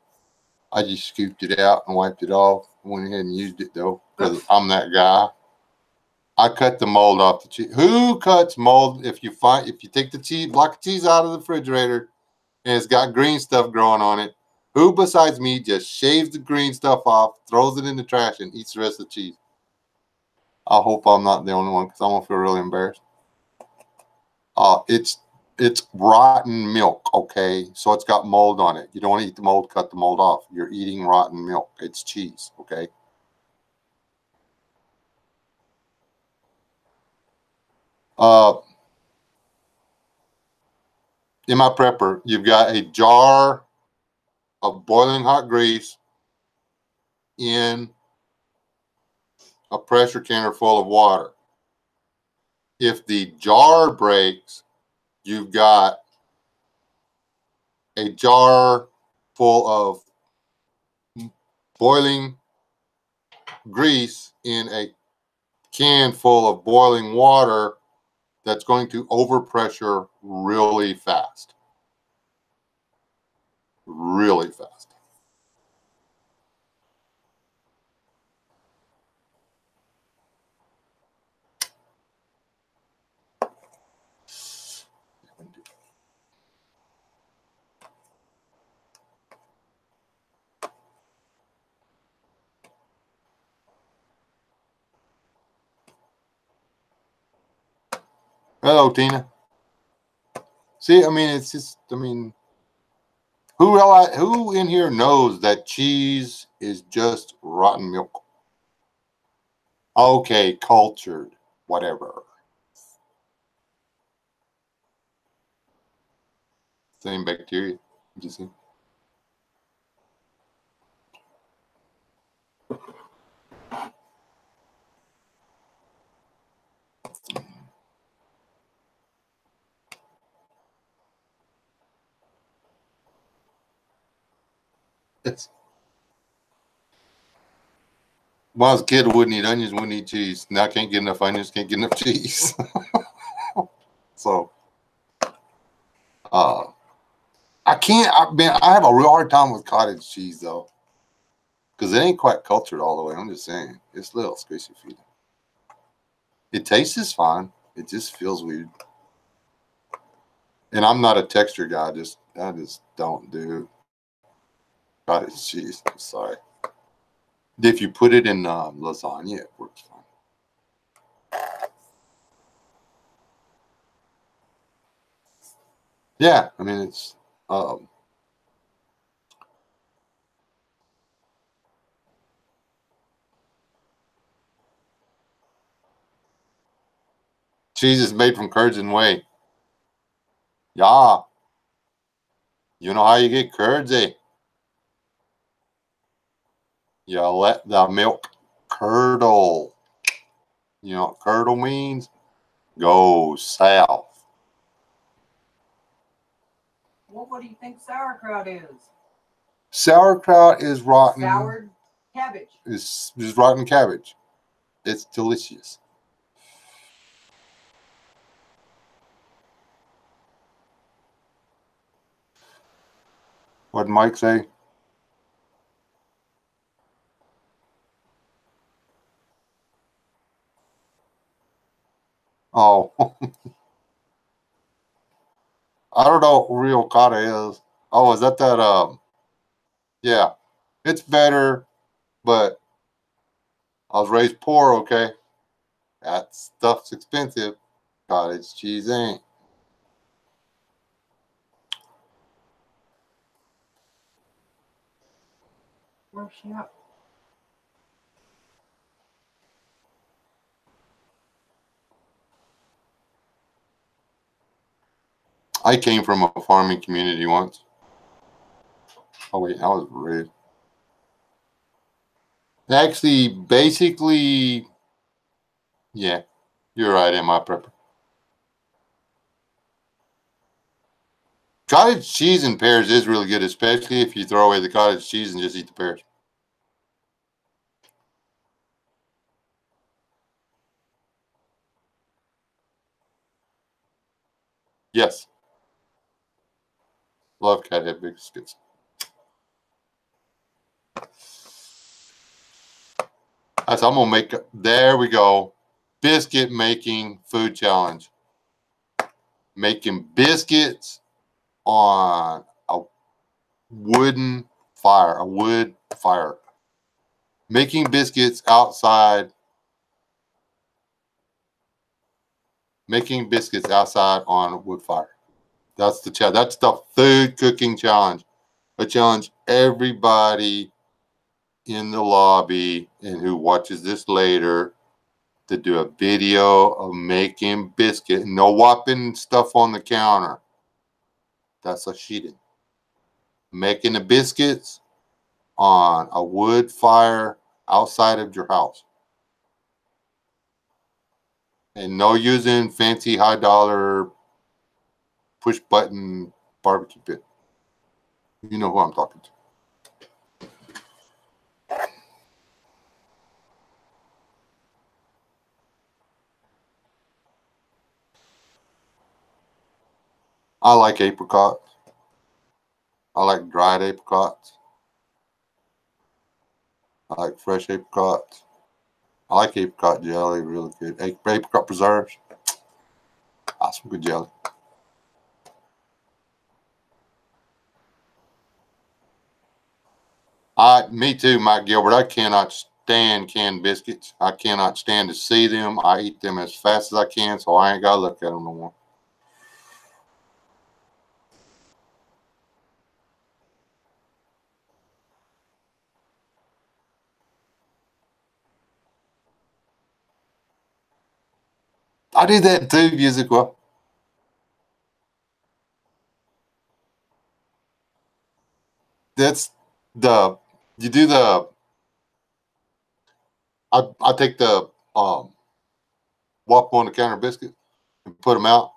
A: I just scooped it out and wiped it off. Went ahead and used it though, because I'm that guy. I cut the mold off the cheese. Who cuts mold? If you take the block of cheese out of the refrigerator and it's got green stuff growing on it, who besides me just shaves the green stuff off, throws it in the trash, and eats the rest of the cheese? I hope I'm not the only one, because I'm gonna feel really embarrassed. It's rotten milk, okay? So it's got mold on it. You don't want to eat the mold, cut the mold off. You're eating rotten milk. It's cheese, okay? In my prepper, you've got a jar of boiling hot grease in a pressure canner full of water. If the jar breaks, you've got a jar full of boiling grease in a can full of boiling water that's going to overpressure really fast. Really fast. Hello, Tina. See, I mean, it's just, I mean, who in here knows that cheese is just rotten milk? Okay, cultured, whatever. Same bacteria. You see? When I was a kid, I wouldn't eat onions, wouldn't eat cheese. Now I can't get enough onions, can't get enough cheese. So, I can't, I have a real hard time with cottage cheese though, because it ain't quite cultured all the way. I'm just saying, it's a little squishy feeling. It tastes fine. It just feels weird. And I'm not a texture guy. I just don't do cottage cheese. I'm sorry. If you put it in lasagna, it works fine. Yeah, I mean, it's cheese is made from curds and whey. Yeah. You know how you get curds, eh? You let the milk curdle. You know what curdle means? Go south.
B: Well, what do you think sauerkraut is?
A: Sauerkraut is rotten.
B: Soured cabbage.
A: Is rotten cabbage. It's delicious. What did Mike say? Oh. I don't know what real ricotta is. Oh, is that yeah. It's better, but I was raised poor, okay? That stuff's expensive. Cottage cheese ain't.
B: Where's she at?
A: I came from a farming community once. Oh wait, I was rude. Actually, basically, yeah, you're right, in my prepper. Cottage cheese and pears is really good, especially if you throw away the cottage cheese and just eat the pears. Yes. Love cathead biscuits. So I'm gonna make. There we go. Biscuit making food challenge. Making biscuits on a wooden fire, a wood fire. Making biscuits outside. Making biscuits outside on a wood fire. That's the challenge. That's the food cooking challenge. I challenge everybody in the lobby and who watches this later to do a video of making biscuit. No whopping stuff on the counter. That's a cheating. Making the biscuits on a wood fire outside of your house. And no using fancy high dollar push button barbecue pit. You know who I'm talking to. I like apricots. I like dried apricots. I like fresh apricots. I like apricot jelly, really good. Apricot preserves. Some good jelly. Me too, Mike Gilbert. I cannot stand canned biscuits. I cannot stand to see them. I eat them as fast as I can, so I ain't got to look at them no more. I did that too, music. Well, that's you do I take the Whopper on the counter biscuit and put them out,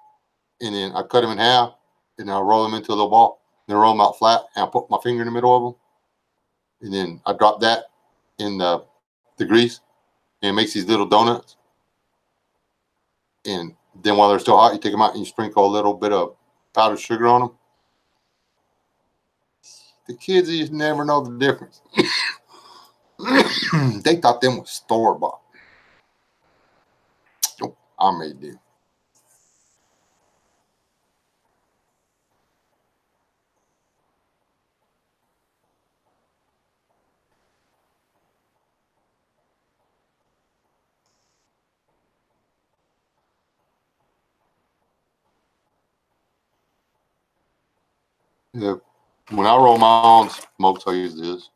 A: and then I cut them in half, and I roll them into a little ball, then roll them out flat, and I put my finger in the middle of them, and then I drop that in the grease, and it makes these little donuts. And then while they're still hot, you take them out and you sprinkle a little bit of powdered sugar on them. The kids just never know the difference. They thought them was store-bought. Oh, I made them. Yeah. When I roll my own smokes, I use this.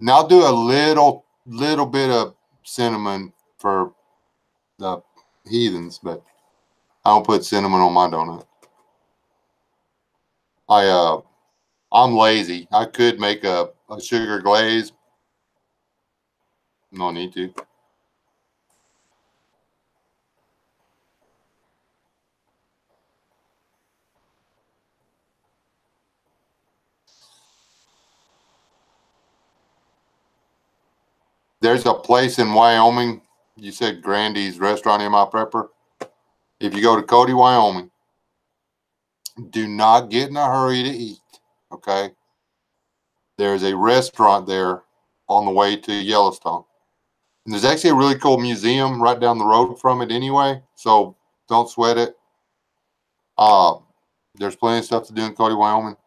A: Now I'll do a little bit of cinnamon for the heathens, but I don't put cinnamon on my donut. I'm lazy. I could make a sugar glaze, No need to. There's a place in Wyoming. You said Grandy's Restaurant in my prepper. If you go to Cody, Wyoming, do not get in a hurry to eat. Okay. There's a restaurant there on the way to Yellowstone. And there's actually a really cool museum right down the road from it anyway. So don't sweat it. There's plenty of stuff to do in Cody, Wyoming.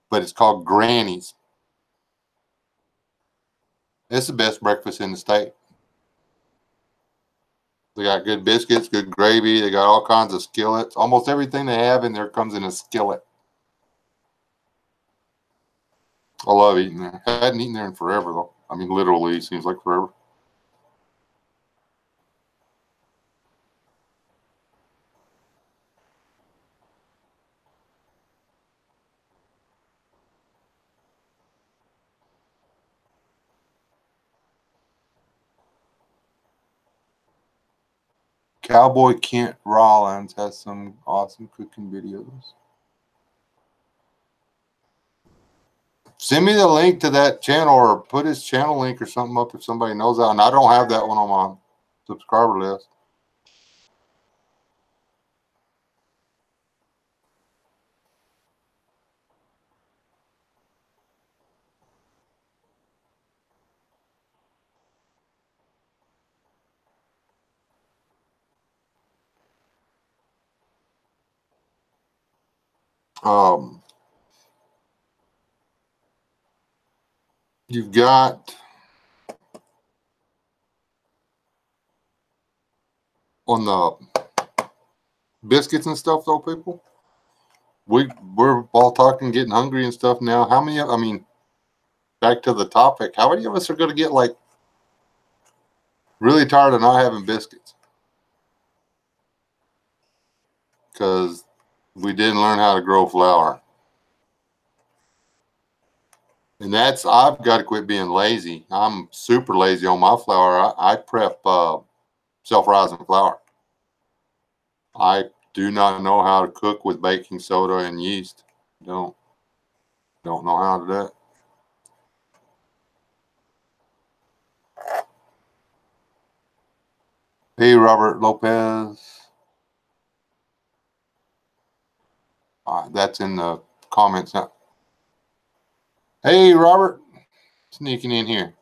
A: But it's called Granny's. It's the best breakfast in the state. They got good biscuits, good gravy. They got all kinds of skillets. Almost everything they have in there comes in a skillet. I love eating there. I hadn't eaten there in forever, though. I mean, literally, seems like forever. Cowboy Kent Rollins has some awesome cooking videos. Send me the link to that channel or put his channel link or something up if somebody knows that. And I don't have that one on my subscriber list. You've got on the biscuits and stuff, though, people. We're all talking, getting hungry and stuff now. How many? I mean, back to the topic. How many of us are going to get like really tired of not having biscuits because we didn't learn how to grow flour? And that's, I've got to quit being lazy. I'm super lazy on my flour. I prep self-rising flour. I do not know how to cook with baking soda and yeast. Don't know how to do that. Hey, Robert Lopez. That's in the comments now. Hey, Robert. Sneaking in here.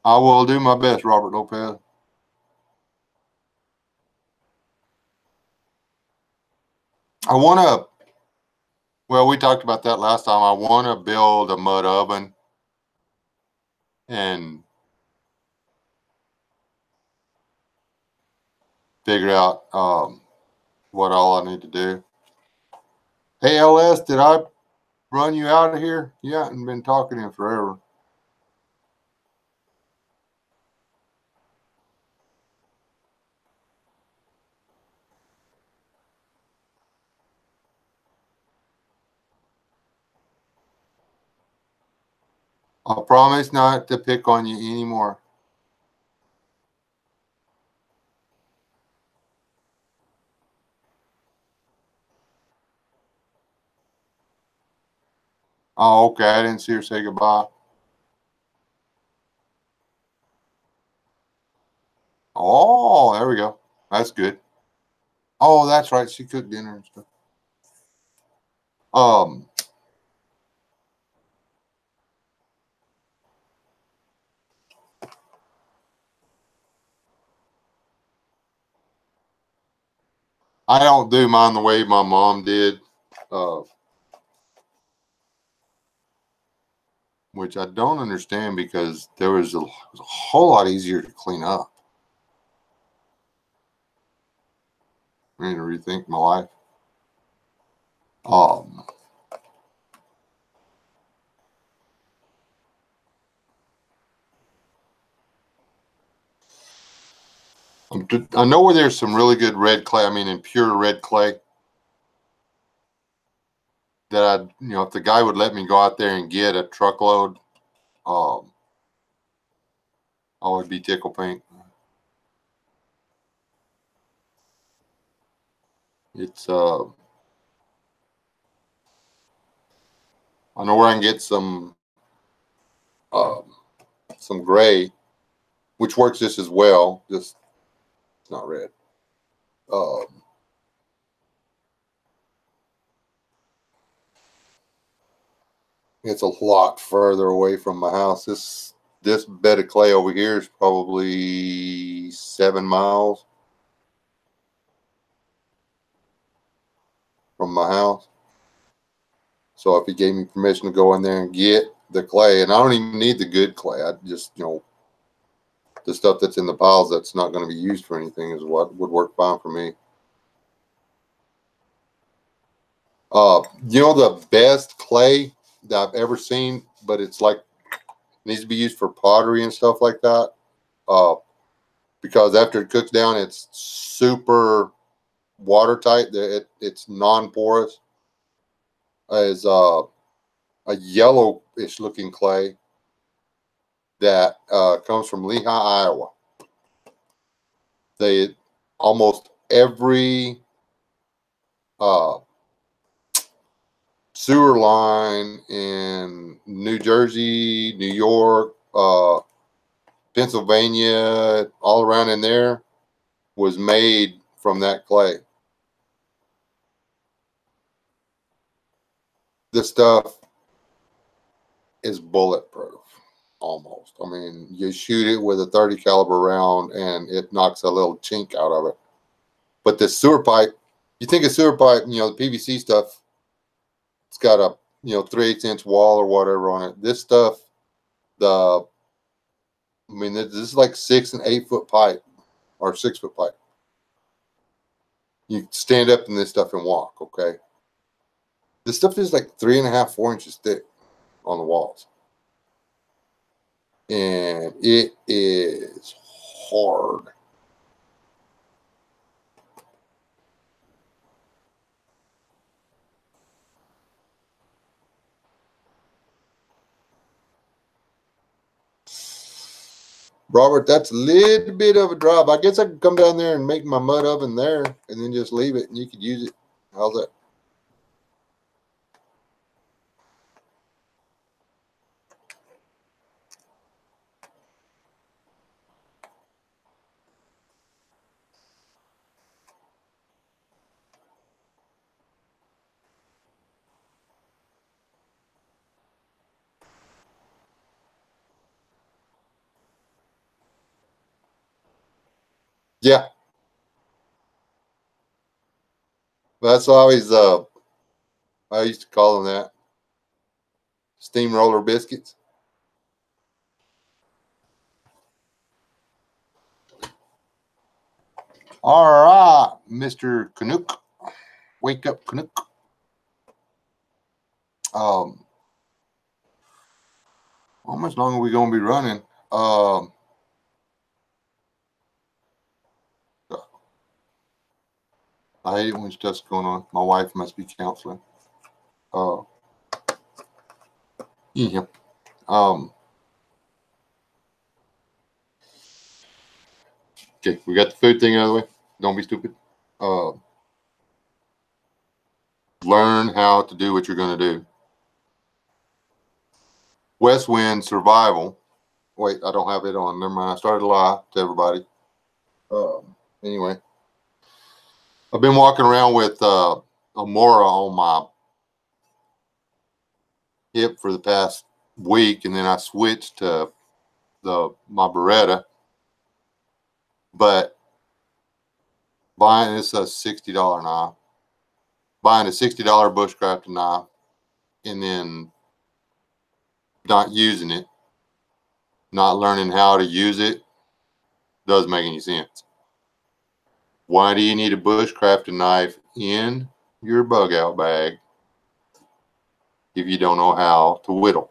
A: I will do my best, Robert Lopez. I want to, well, we talked about that last time. I want to build a mud oven and figure out what all I need to do. Hey, LS, did I run you out of here? You haven't been talking in forever. I promise not to pick on you anymore. Oh, okay. I didn't see her say goodbye. Oh, there we go. That's good. Oh, that's right. She cooked dinner and stuff. I don't do mine the way my mom did, which I don't understand because it was a whole lot easier to clean up. I need to rethink my life. I know where there's some really good red clay. I mean, in pure red clay. That I, if the guy would let me go out there and get a truckload, I would be tickled pink. It's I know where I can get some gray, which works just as well. Just it's not red. It's a lot further away from my house. This bed of clay over here is probably 7 miles from my house. So if he gave me permission to go in there and get the clay, and I don't even need the good clay, I just, the stuff that's in the piles that's not going to be used for anything is what would work fine for me. The best clay that I've ever seen, but it's like needs to be used for pottery and stuff like that. Because after it cooks down, it's super watertight. It's non-porous. Is a yellowish looking clay that comes from Lehigh, Iowa. They almost every sewer line in New Jersey, New York, Pennsylvania, all around in there was made from that clay. This stuff is bulletproof almost. I mean, you shoot it with a 30 caliber round and it knocks a little chink out of it. But the sewer pipe, you think a sewer pipe, the PVC stuff, it's got a 3/8 inch wall or whatever on it. This stuff, this is like 6 and 8 foot pipe or 6 foot pipe. You stand up in this stuff and walk, okay? This stuff is like 3.5, 4 inches thick on the walls. And it is hard. Robert, that's a little bit of a drop. I guess I could come down there and make my mud oven there and then just leave it and you could use it. How's that? Yeah. That's always I used to call them that. Steamroller biscuits. All right, Mr. Canuck. Wake up, Canuck. How much longer are we gonna be running? I hate it when stuff's going on. My wife must be counseling. Yeah. Okay, we got the food thing out of the way. Don't be stupid. Learn how to do what you're going to do. West Wind Survival. Wait, I don't have it on. Never mind. I started to lie to everybody. Anyway, I've been walking around with a Mora on my hip for the past week, and then I switched to my Beretta. But buying this a $60 knife, buying a $60 bushcrafted knife, and then not using it, not learning how to use it, doesn't make any sense. Why do you need a bushcrafted knife in your bug out bag if you don't know how to whittle?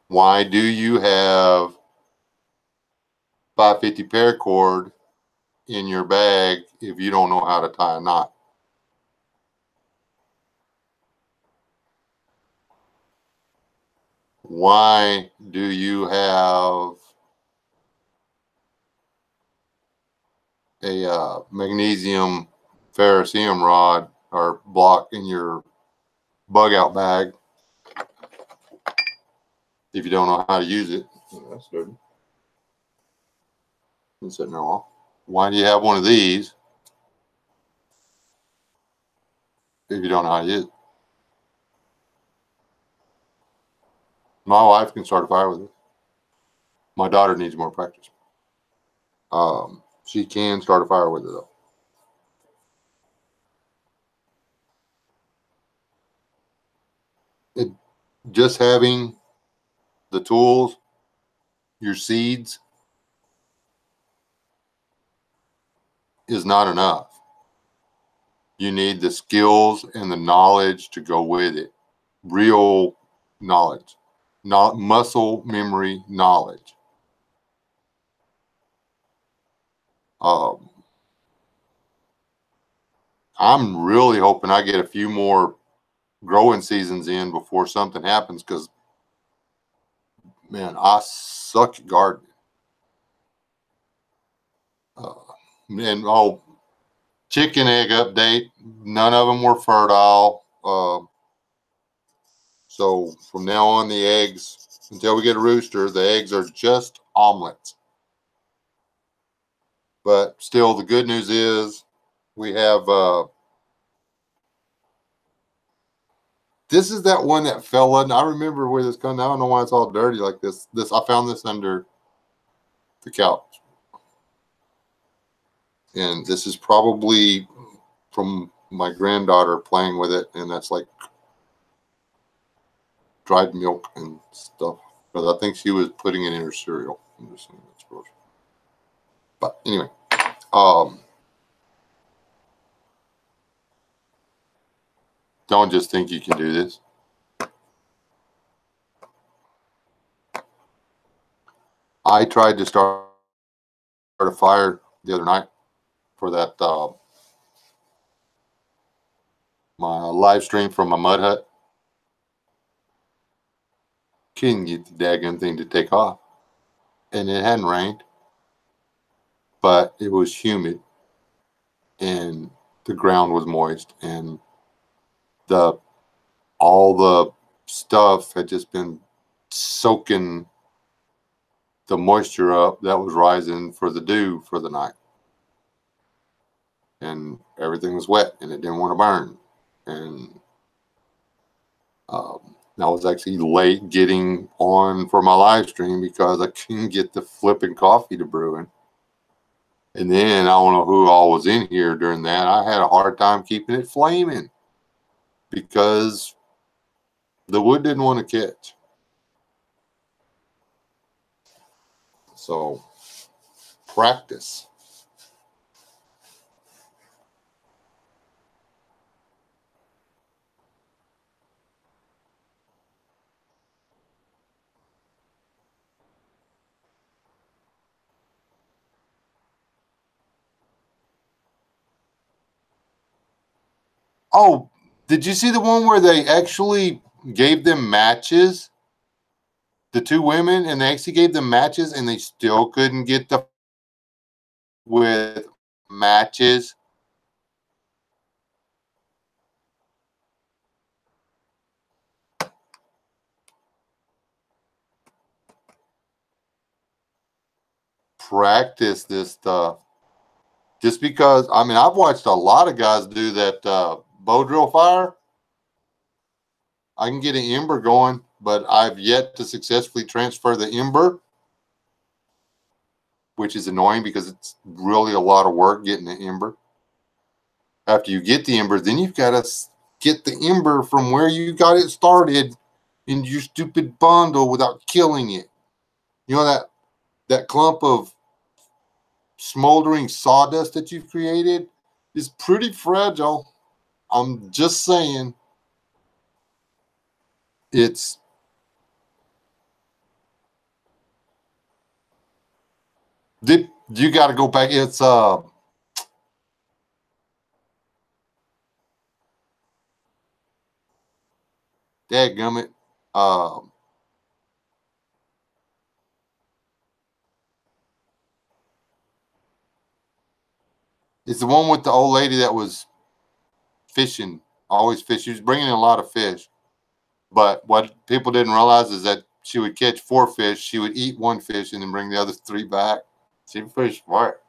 A: Why do you have 550 paracord in your bag if you don't know how to tie a knot. Why do you have a magnesium ferrocerium rod or block in your bug out bag if you don't know how to use it? Oh, that's dirty. Been sitting there a while. Why do you have one of these if you don't know how to use it? My wife can start a fire with it. My daughter needs more practice. She can start a fire with it though. Just having the tools, your seeds, is not enough. You need the skills and the knowledge to go with it. Real knowledge, not muscle memory knowledge. I'm really hoping I get a few more growing seasons in before something happens, because man, I suck at gardening. And chicken egg update, none of them were fertile. So from now on, the eggs, until we get a rooster, the eggs are just omelets. But still, the good news is we have, this is that one that fell in. I remember where this comes. I don't know why it's all dirty like this. I found this under the couch. And this is probably from my granddaughter playing with it. And that's like dried milk and stuff. But I think she was putting it in her cereal. I'm just saying that's gross. But anyway, don't just think you can do this. I tried to start a fire the other night for that my live stream from my mud hut. Couldn't get the daggone thing to take off, and it hadn't rained, but it was humid, and the ground was moist, and all the stuff had just been soaking the moisture up that was rising for the dew for the night, and everything was wet, and it didn't want to burn, and I was actually late getting on for my live stream because I couldn't get the flipping coffee to brewing. And then I don't know who all was in here during that. I had a hard time keeping it flaming because the wood didn't want to catch. So practice. Oh, did you see the one where they actually gave them matches? The two women, and they actually gave them matches, and they still couldn't get the with matches. Practice this stuff. Just because, I mean, I've watched a lot of guys do that bow drill fire. I can get an ember going, but I've yet to successfully transfer the ember, which is annoying because it's really a lot of work getting the ember. After you get the ember, then you've got to get the ember from where you got it started in your stupid bundle without killing it. You know that clump of smoldering sawdust that you've created is pretty fragile. I'm just saying. You got to go back. It's dadgummit. It's the one with the old lady that was fishing, always fish. She was bringing in a lot of fish. But what people didn't realize is that she would catch 4 fish. She would eat 1 fish and then bring the other 3 back. She was pretty smart.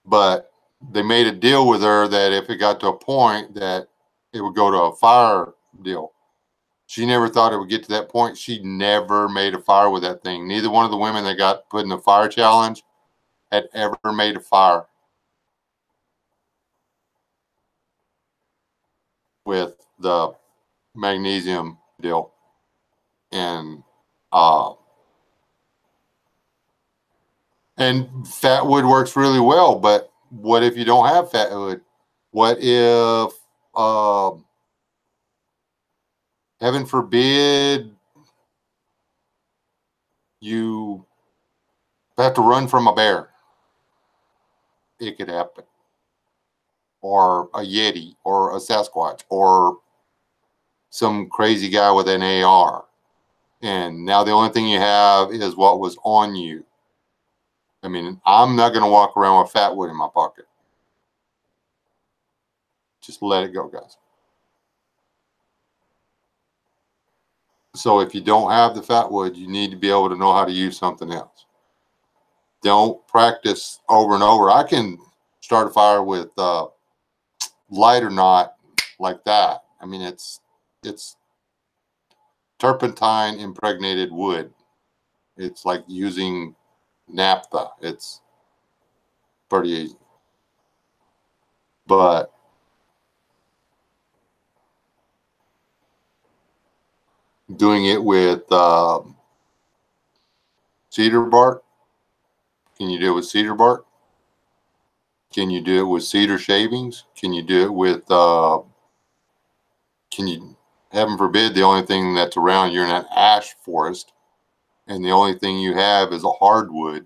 A: But they made a deal with her that if it got to a point that it would go to a fire deal. She never thought it would get to that point. She never made a fire with that thing. Neither one of the women that got put in the fire challenge had ever made a fire with the magnesium deal. And fat wood works really well, but what if you don't have fat wood? What if, heaven forbid, you have to run from a bear? It could happen. Or a Yeti, or a Sasquatch, or some crazy guy with an AR. And now the only thing you have is what was on you. I mean, I'm not going to walk around with fat wood in my pocket. Just let it go, guys. So if you don't have the fat wood, you need to be able to know how to use something else. Don't practice over and over. I can start a fire with light or not like that. I mean, it's turpentine impregnated wood. It's like using naphtha. It's pretty easy. But doing it with cedar bark, can you do it with cedar bark? Can you do it with cedar shavings? Can you do it with, heaven forbid, the only thing that's around, you're in an ash forest, and the only thing you have is a hardwood.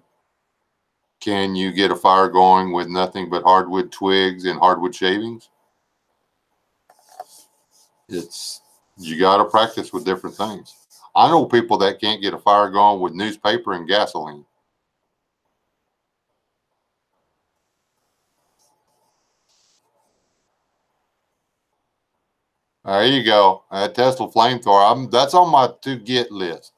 A: Can you get a fire going with nothing but hardwood twigs and hardwood shavings? You got to practice with different things. I know people that can't get a fire going with newspaper and gasoline. There you go. A Tesla flamethrower. That's on my to get list.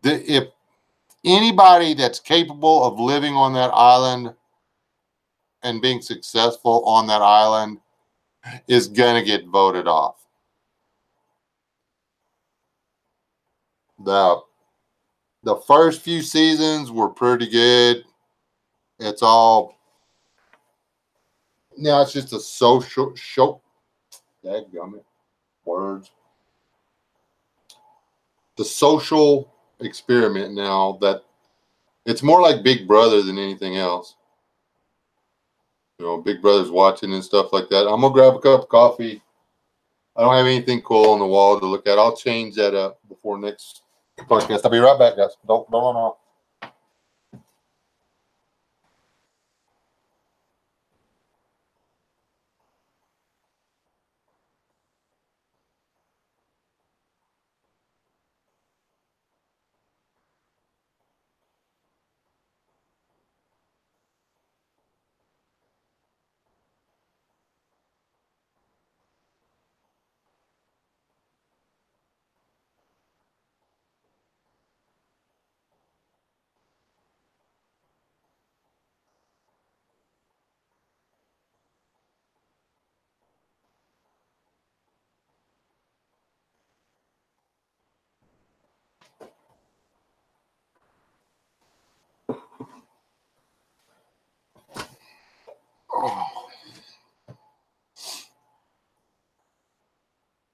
A: If anybody that's capable of living on that island and being successful on that island is going to get voted off. The first few seasons were pretty good. It's all, it's just a social show. Dadgummit. Words. The social experiment now that it's more like Big Brother than anything else. Big Brother's watching and stuff like that. I'm going to grab a cup of coffee. I don't have anything cool on the wall to look at. I'll change that up before next podcast. I'll be right back, guys. Don't run off.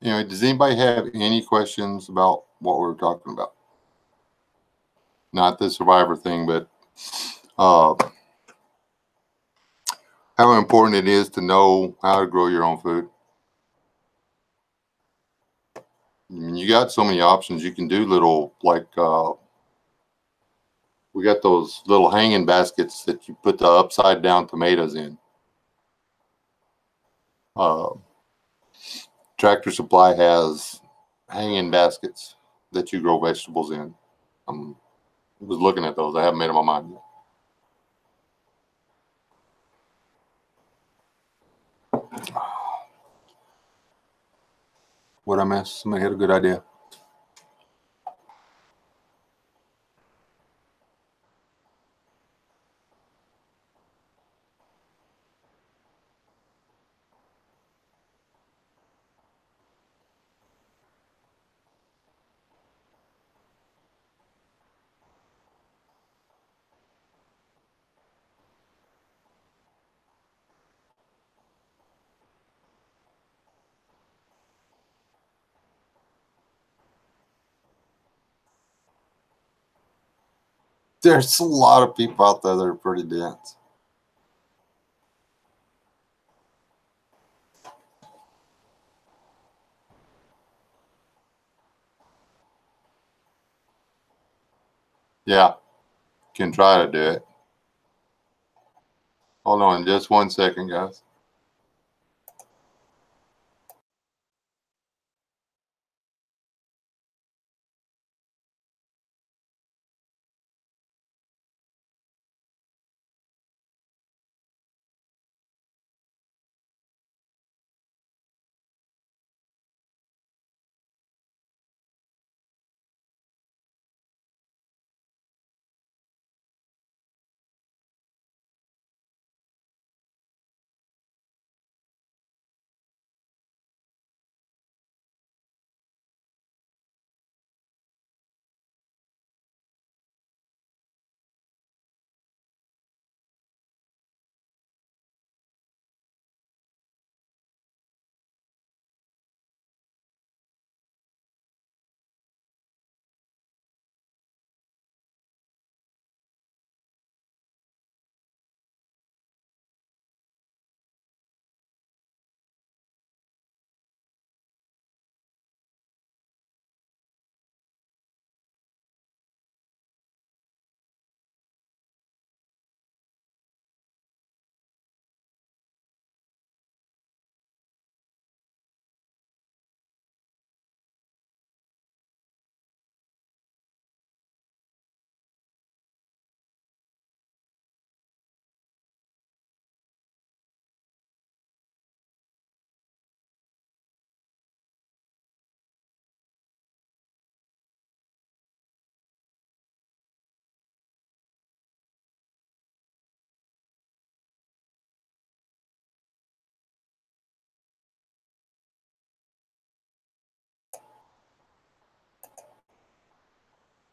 A: Anyway, does anybody have any questions about what we were talking about? Not the survivor thing, but how important it is to know how to grow your own food. I mean, you got so many options. You can do little, like, we got those little hanging baskets that you put the upside down tomatoes in. Tractor Supply has hanging baskets that you grow vegetables in. I was looking at those. I haven't made up my mind yet. What'd I miss? Somebody had a good idea. There's a lot of people out there that are pretty dense. Yeah, can try to do it. Hold on just 1 second, guys.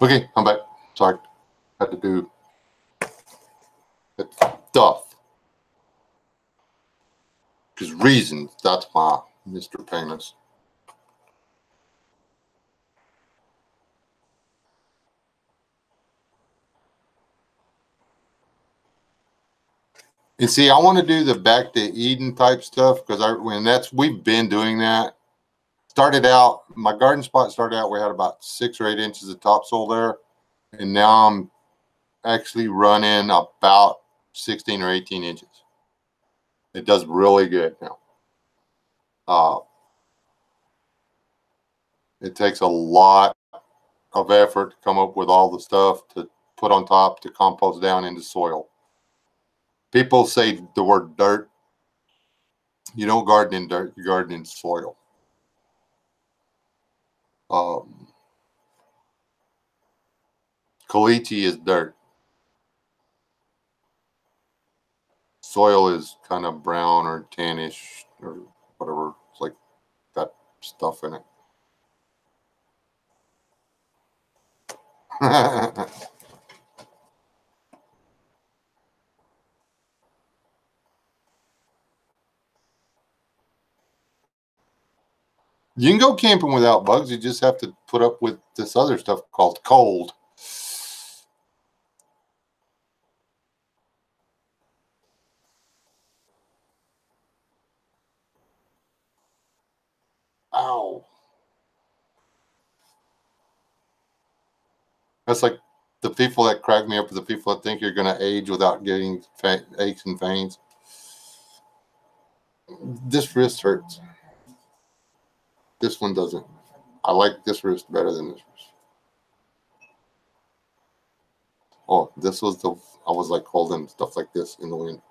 A: Okay, I'm back. Sorry. Had to do stuff. Because reasons, that's my Mr. Penis. And see, I want to do the back to Eden type stuff because we've been doing that. Started out, my garden spot started out, we had about 6 or 8 inches of topsoil there. And now I'm actually running about 16 or 18 inches. It does really good now. It takes a lot of effort to come up with all the stuff to put on top to compost down into soil. People say the word dirt. You don't garden in dirt, you garden in soil. Caliche is dirt. Soil is kind of brown or tannish or whatever. It's like that stuff in it. You can go camping without bugs. You just have to put up with this other stuff called cold. Ow. That's like the people that crack me up are the people that think you're going to age without getting aches and pains. This wrist hurts. This one doesn't. I like this wrist better than this wrist. Oh, this was the, I was like holding stuff like this in the wind.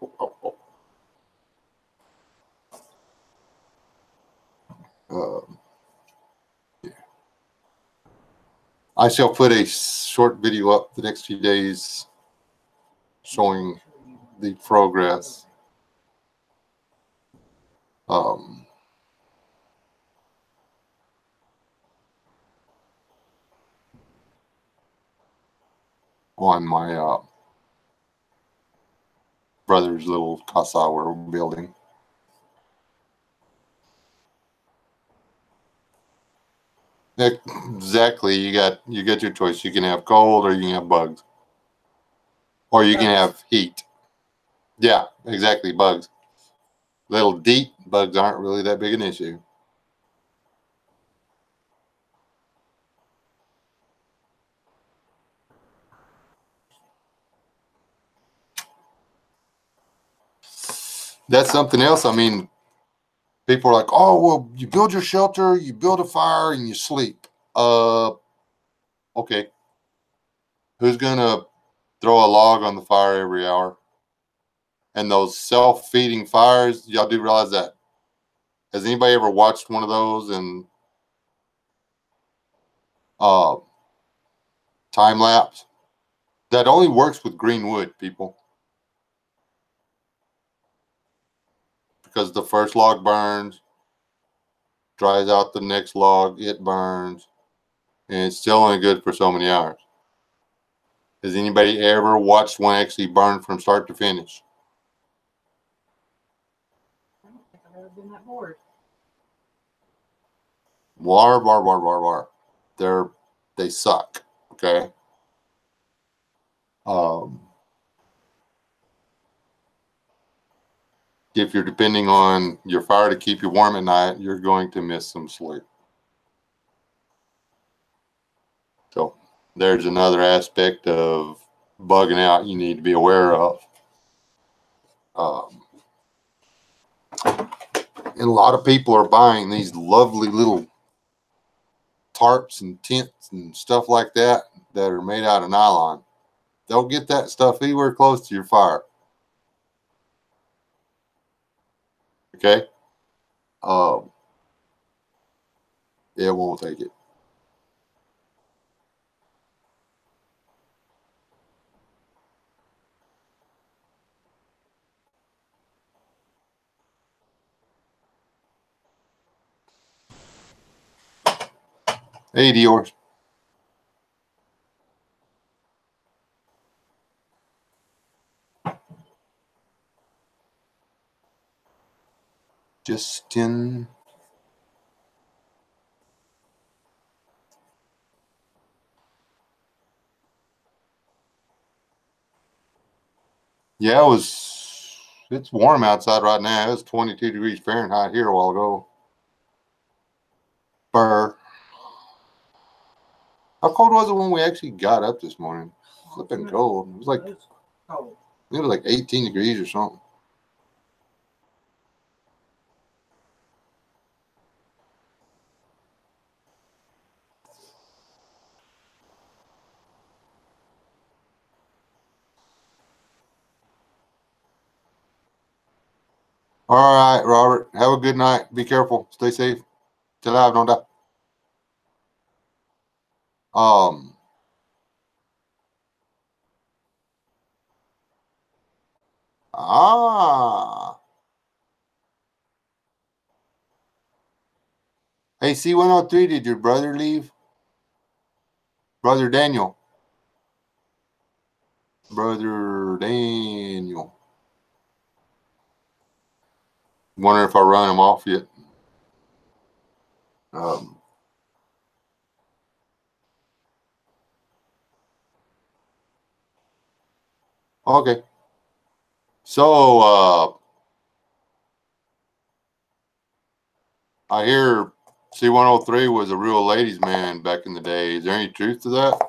A: Oh. Yeah. I shall put a short video up the next few days showing the progress. On my brother's little casa we're building. Exactly. You get your choice. You can have cold or you can have bugs. Or you can have heat. Yeah, exactly. Bugs. Little deep bugs aren't really that big an issue. That's something else. I mean, people are like, oh, well, you build your shelter, you build a fire, and you sleep. Okay. Who's going to throw a log on the fire every hour? And those self-feeding fires, y'all do realize that. Has anybody ever watched one of those and time lapse? That only works with green wood, people. Because the first log burns, dries out the next log, it burns, and it's still only good for so many hours. Has anybody ever watched one actually burn from start to finish?
B: I don't think I've ever been that bored.
A: War. They suck. Okay. If you're depending on your fire to keep you warm at night, you're going to miss some sleep. So there's another aspect of bugging out you need to be aware of. And a lot of people are buying these lovely little tarps and tents and stuff like that that are made out of nylon. Don't get that stuff anywhere close to your fire. Okay? It won't take it. Hey, Dior. Justin. Yeah, it's warm outside right now. It was 22 degrees Fahrenheit here a while ago. Burr. How cold was it when we actually got up this morning? Flipping cold. It was like, it was like 18 degrees or something. All right, Robert. Have a good night. Be careful. Stay safe. Stay alive. Don't die. Hey, C103, did your brother leave? Brother Daniel. Brother Daniel. Wonder if I run him off yet. Okay. So, I hear C103 was a real ladies' man back in the day. Is there any truth to that?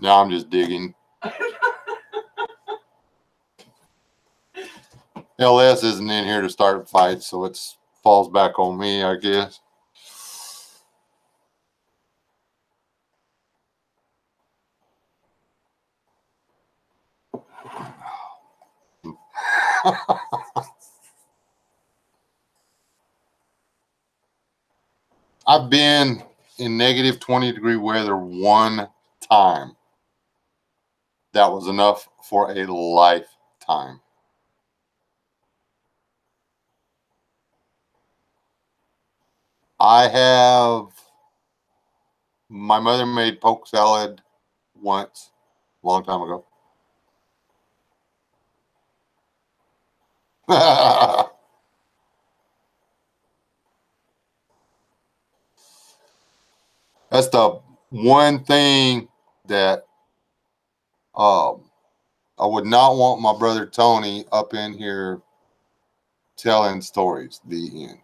A: Now I'm just digging. LS isn't in here to start fights, so it falls back on me, I guess. I've been in negative 20-degree weather one time. That was enough for a lifetime. My mother made poke salad once, a long time ago. That's the one thing that I would not want my brother Tony up in here telling stories. The end.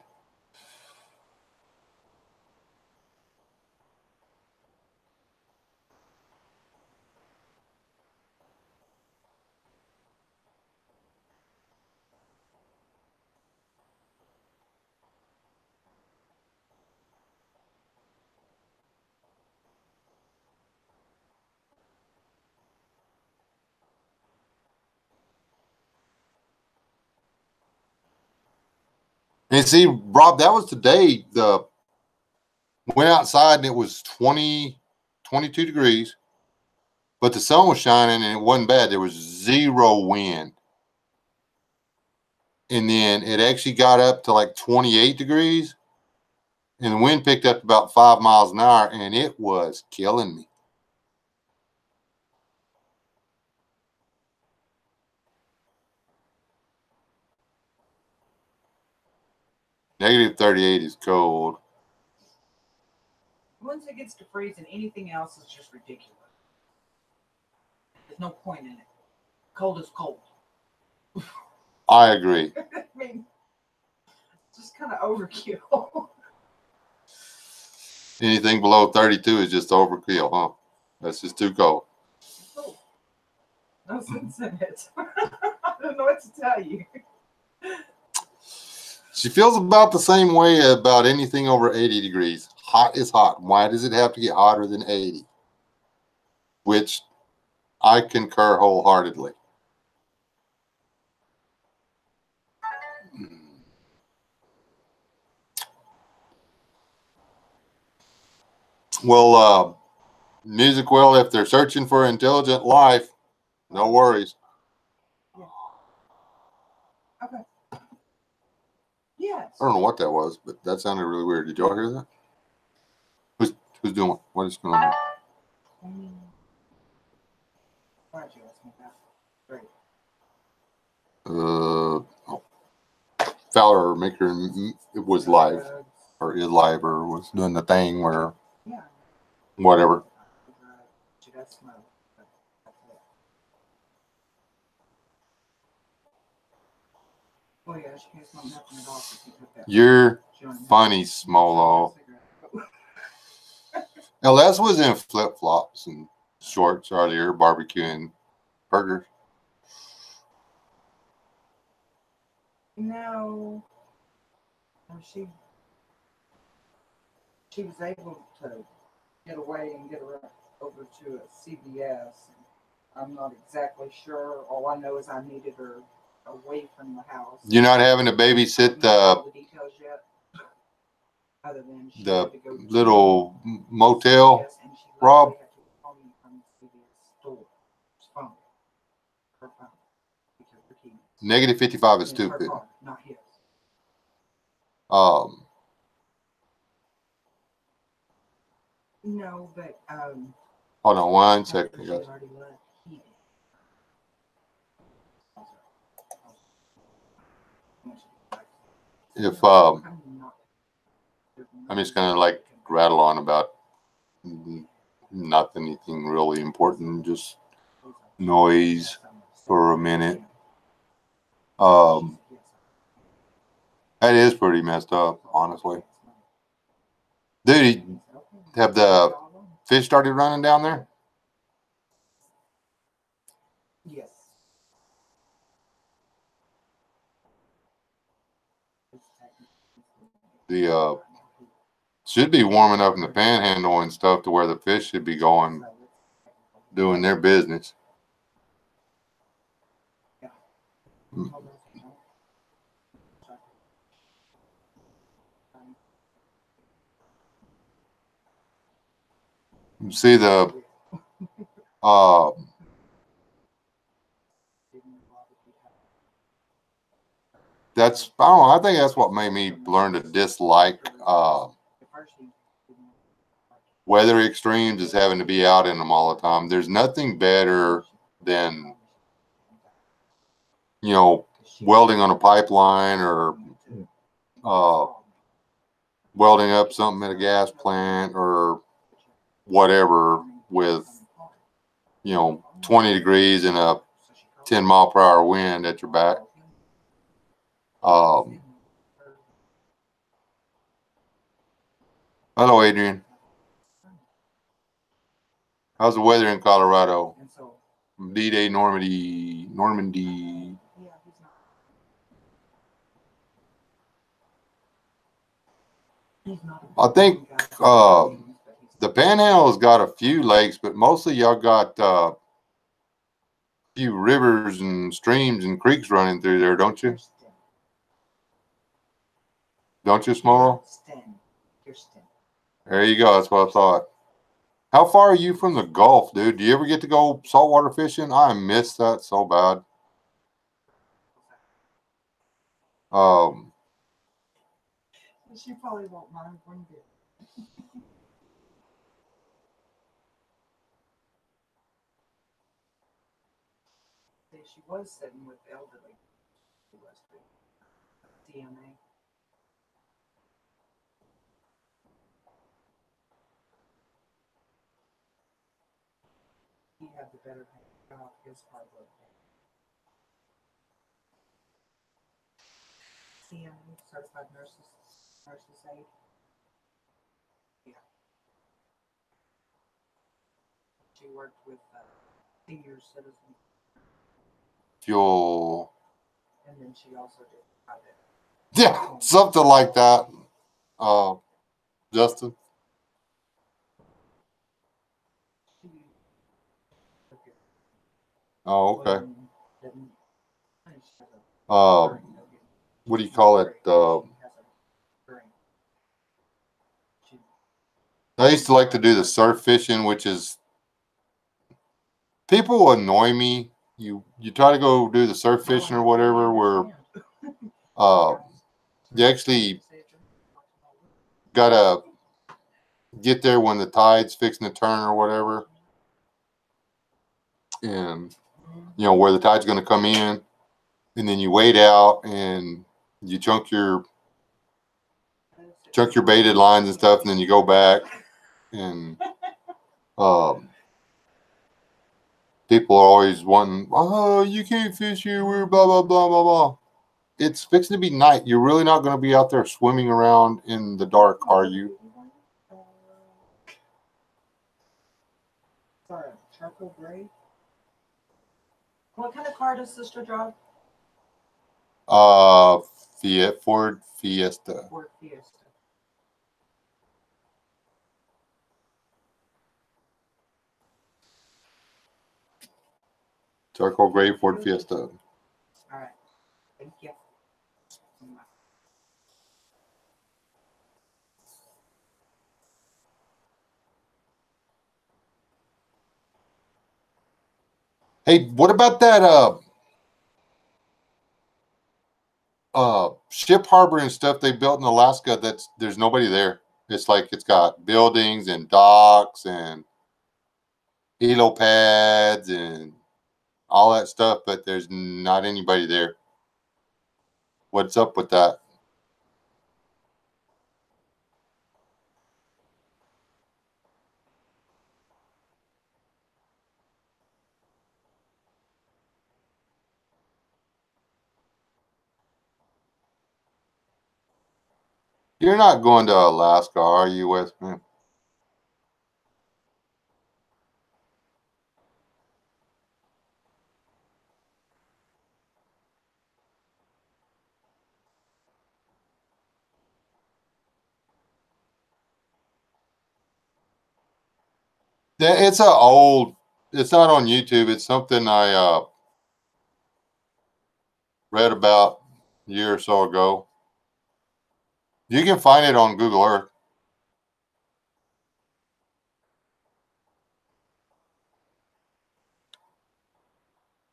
A: And see, Rob, that was today. Went outside and it was 22 degrees, but the sun was shining and it wasn't bad. There was zero wind. And then it actually got up to like 28 degrees and the wind picked up about 5 miles an hour and it was killing me. Negative 38 is cold.
B: Once it gets to freezing, anything else is just ridiculous. There's no point in it. Cold is cold.
A: I agree.
B: I mean, just kind of overkill.
A: Anything below 32 is just overkill, huh? That's just too cold.
B: Oh, no sense in it. I don't know what to tell you.
A: She feels about the same way about anything over 80 degrees. Hot is hot. Why does it have to get hotter than 80? Which I concur wholeheartedly. Well, Music Well, if they're searching for intelligent life, no worries.
B: Yeah. Okay. Yes.
A: I don't know what that was, but that sounded really weird. Did y'all hear that? Who's doing what? What is going on?
B: Why'd you ask me that? Great.
A: Fowler Maker, it was live, or is live, or was doing the thing where, whatever.
B: Oh yeah, she can't smoke nothing at all.
A: You're funny, Smolo. LS was in flip flops and shorts earlier, barbecuing burgers.
B: No, she was able to get away and get her over to a CVS. I'm not exactly sure. All I know is I needed her away from the house.
A: You're not having to babysit
B: the details yet, other than
A: the little motel, Rob? Negative 55 is stupid.
B: Not his. No, but
A: hold on one second, guys. If I'm just gonna like rattle on about not anything really important, just noise for a minute. That is pretty messed up, honestly. Dude, have the fish started running down there? The should be warm enough in the panhandle and stuff to where the fish should be going, doing their business. You see the that's I don't know, I think that's what made me learn to dislike weather extremes, is having to be out in them all the time. There's nothing better than, you know, welding on a pipeline or welding up something at a gas plant or whatever with, you know, 20 degrees and a 10-mile-per-hour wind at your back. Hello, Adrian. How's the weather in Colorado? D-Day Normandy. I think the Panhandle's got a few lakes, but mostly y'all got a few rivers and streams and creeks running through there, don't you? Don't you, Small? There you go. That's what I thought. How far are you from the Gulf, dude? Do you ever get to go saltwater fishing? I miss that so bad.
B: She probably won't mind one bit. She was sitting with the elderly. She was DNA. He had the better job, his hard work. CMA, certified nurses aid. Yeah. She worked with senior citizens.
A: Fuel.
B: And then she also did private.
A: Yeah, something like that. Justin. Oh, okay. What do you call it? I used to like to do the surf fishing, which is, people annoy me. You try to go do the surf fishing or whatever, where you actually gotta get there when the tide's fixing to turn or whatever, and you know where the tide's going to come in, and then you wait out and you chunk your baited lines and stuff, and then you go back, and people are always wanting, oh, you can't fish here, we're blah blah blah blah blah. It's fixing to be night. You're really not going to be out there swimming around in the dark, are you?
B: Sorry, charcoal gray. What kind of car does Sister drive?
A: Ford Fiesta.
B: Ford Fiesta.
A: Charcoal gray Ford Fiesta.
B: All right. Thank you.
A: Hey, what about that ship harbor and stuff they built in Alaska? There's nobody there. It's like it's got buildings and docks and helipads and all that stuff, but there's not anybody there. What's up with that? You're not going to Alaska, are you, Westman? It's a old. It's not on YouTube. It's something I read about a year or so ago. You can find it on Google Earth.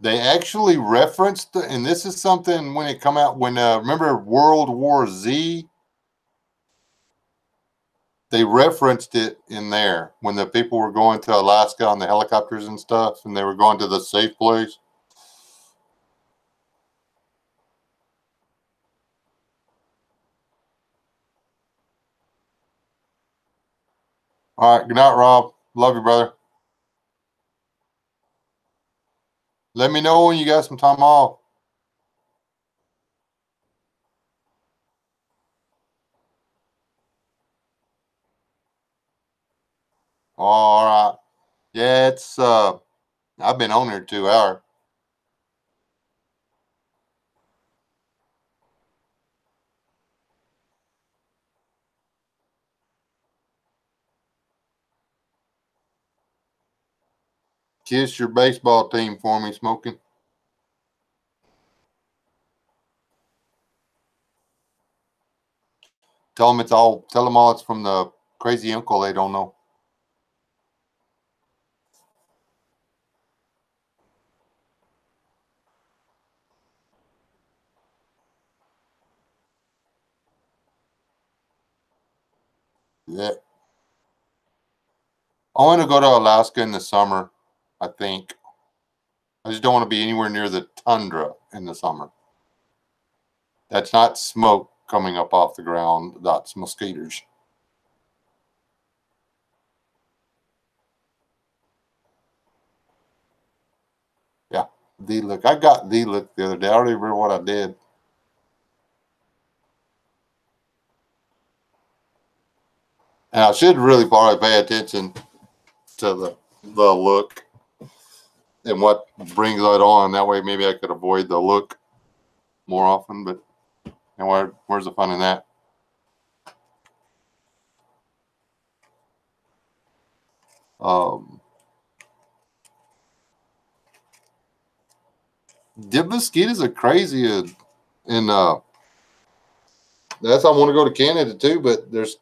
A: They actually referenced, and this is something when it come out, when, remember World War Z? They referenced it in there when the people were going to Alaska on the helicopters and stuff, and they were going to the safe place. All right. Good night, Rob. Love you, brother. Let me know when you got some time off. All right. Yeah, it's I've been on here 2 hours. Kiss your baseball team for me, Smoking. Tell them all it's from the crazy uncle they don't know. Yeah. I want to go to Alaska in the summer, I think. I just don't want to be anywhere near the tundra in the summer. That's not smoke coming up off the ground. That's mosquitoes. Yeah. D-Look. I got D-Look the other day. I don't even remember what I did. And I should really probably pay attention to the look and what brings it on. That way maybe I could avoid the look more often. But and where's the fun in that? The mosquitoes are crazy, and that's I want to go to Canada too. But there's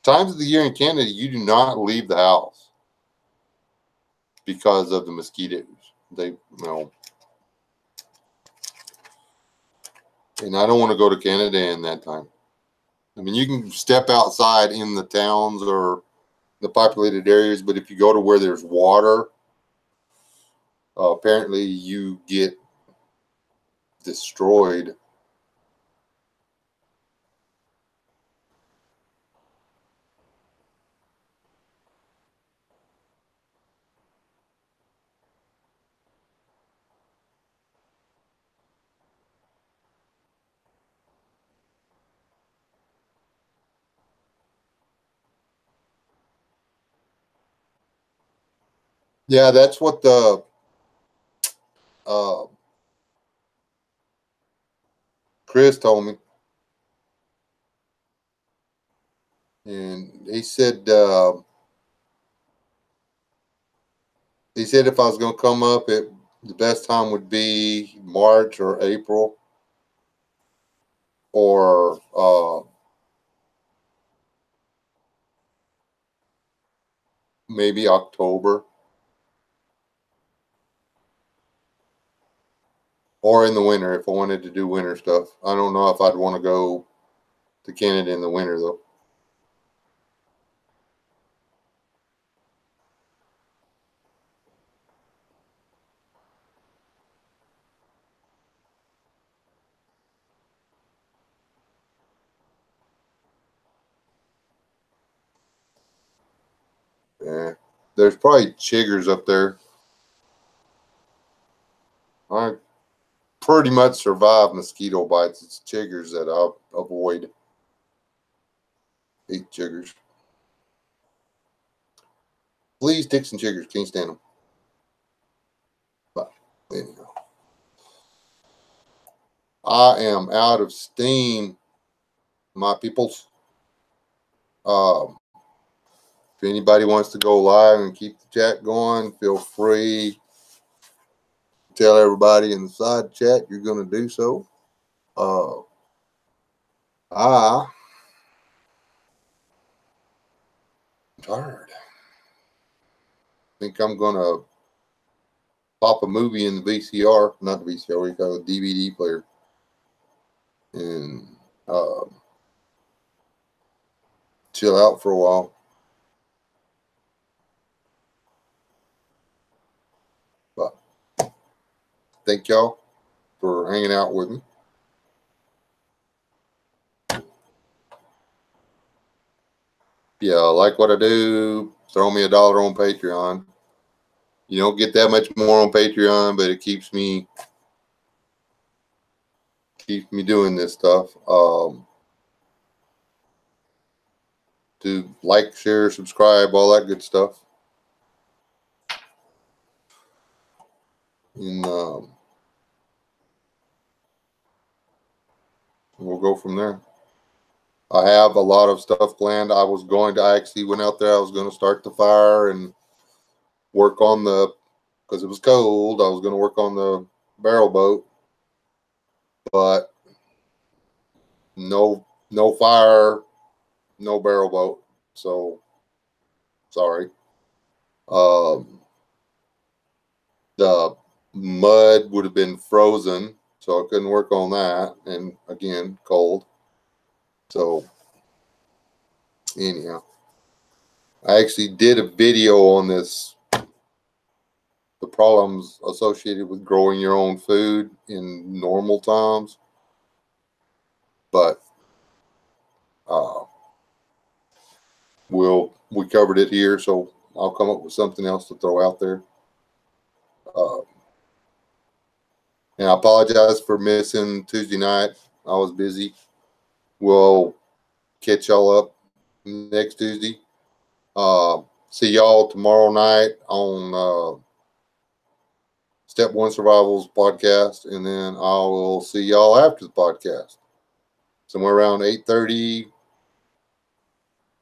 A: times of the year in Canada you do not leave the house because of the mosquitoes. And I don't want to go to Canada in that time. I mean, you can step outside in the towns or the populated areas, but if you go to where there's water, apparently you get destroyed. Yeah, that's what the uh, Chris told me, and he said if I was going to come up, the best time would be March or April, or maybe October, or in the winter if I wanted to do winter stuff. I don't know if I'd want to go to Canada in the winter though. Yeah, there's probably chiggers up there. I pretty much survive mosquito bites. It's chiggers that I'll avoid. Eat chiggers. Fleas, ticks, and chiggers. Can't stand them. But anyhow, I am out of steam, my peoples. Um, If anybody wants to go live and keep the chat going, feel free. Tell everybody in the side chat you're going to do so. I'm tired. I think I'm going to pop a movie in the VCR, not the VCR, we call it a DVD player, and chill out for a while. But thank y'all for hanging out with me. Yeah, like what I do, throw me $1 on Patreon. You don't get that much more on Patreon, but it keeps me doing this stuff. To like, share, subscribe, all that good stuff. And we'll go from there. I have a lot of stuff planned. I actually went out there. I was going to start the fire and work on because it was cold, I was going to work on the barrel boat, but no fire, no barrel boat. So sorry. The mud would have been frozen, so I couldn't work on that. And again, cold. So anyhow, I actually did a video on this, the problems associated with growing your own food in normal times. But we covered it here, so I'll come up with something else to throw out there. And I apologize for missing Tuesday night. I was busy. We'll catch y'all up next Tuesday. See y'all tomorrow night on Step One Survival's podcast, and then I will see y'all after the podcast, somewhere around 8:30.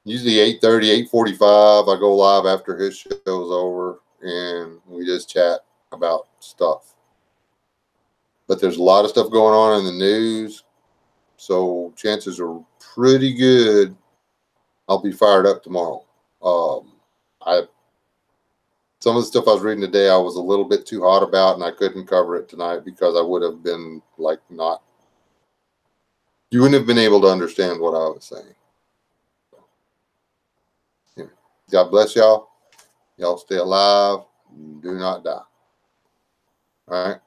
A: Usually 8:30, 8:45. I go live after his show's over, and we just chat about stuff. But there's a lot of stuff going on in the news, so chances are pretty good I'll be fired up tomorrow. Some of the stuff I was reading today, I was a little bit too hot about, and I couldn't cover it tonight because I would have been like you wouldn't have been able to understand what I was saying. Yeah. God bless y'all. Y'all stay alive. Do not die. All right.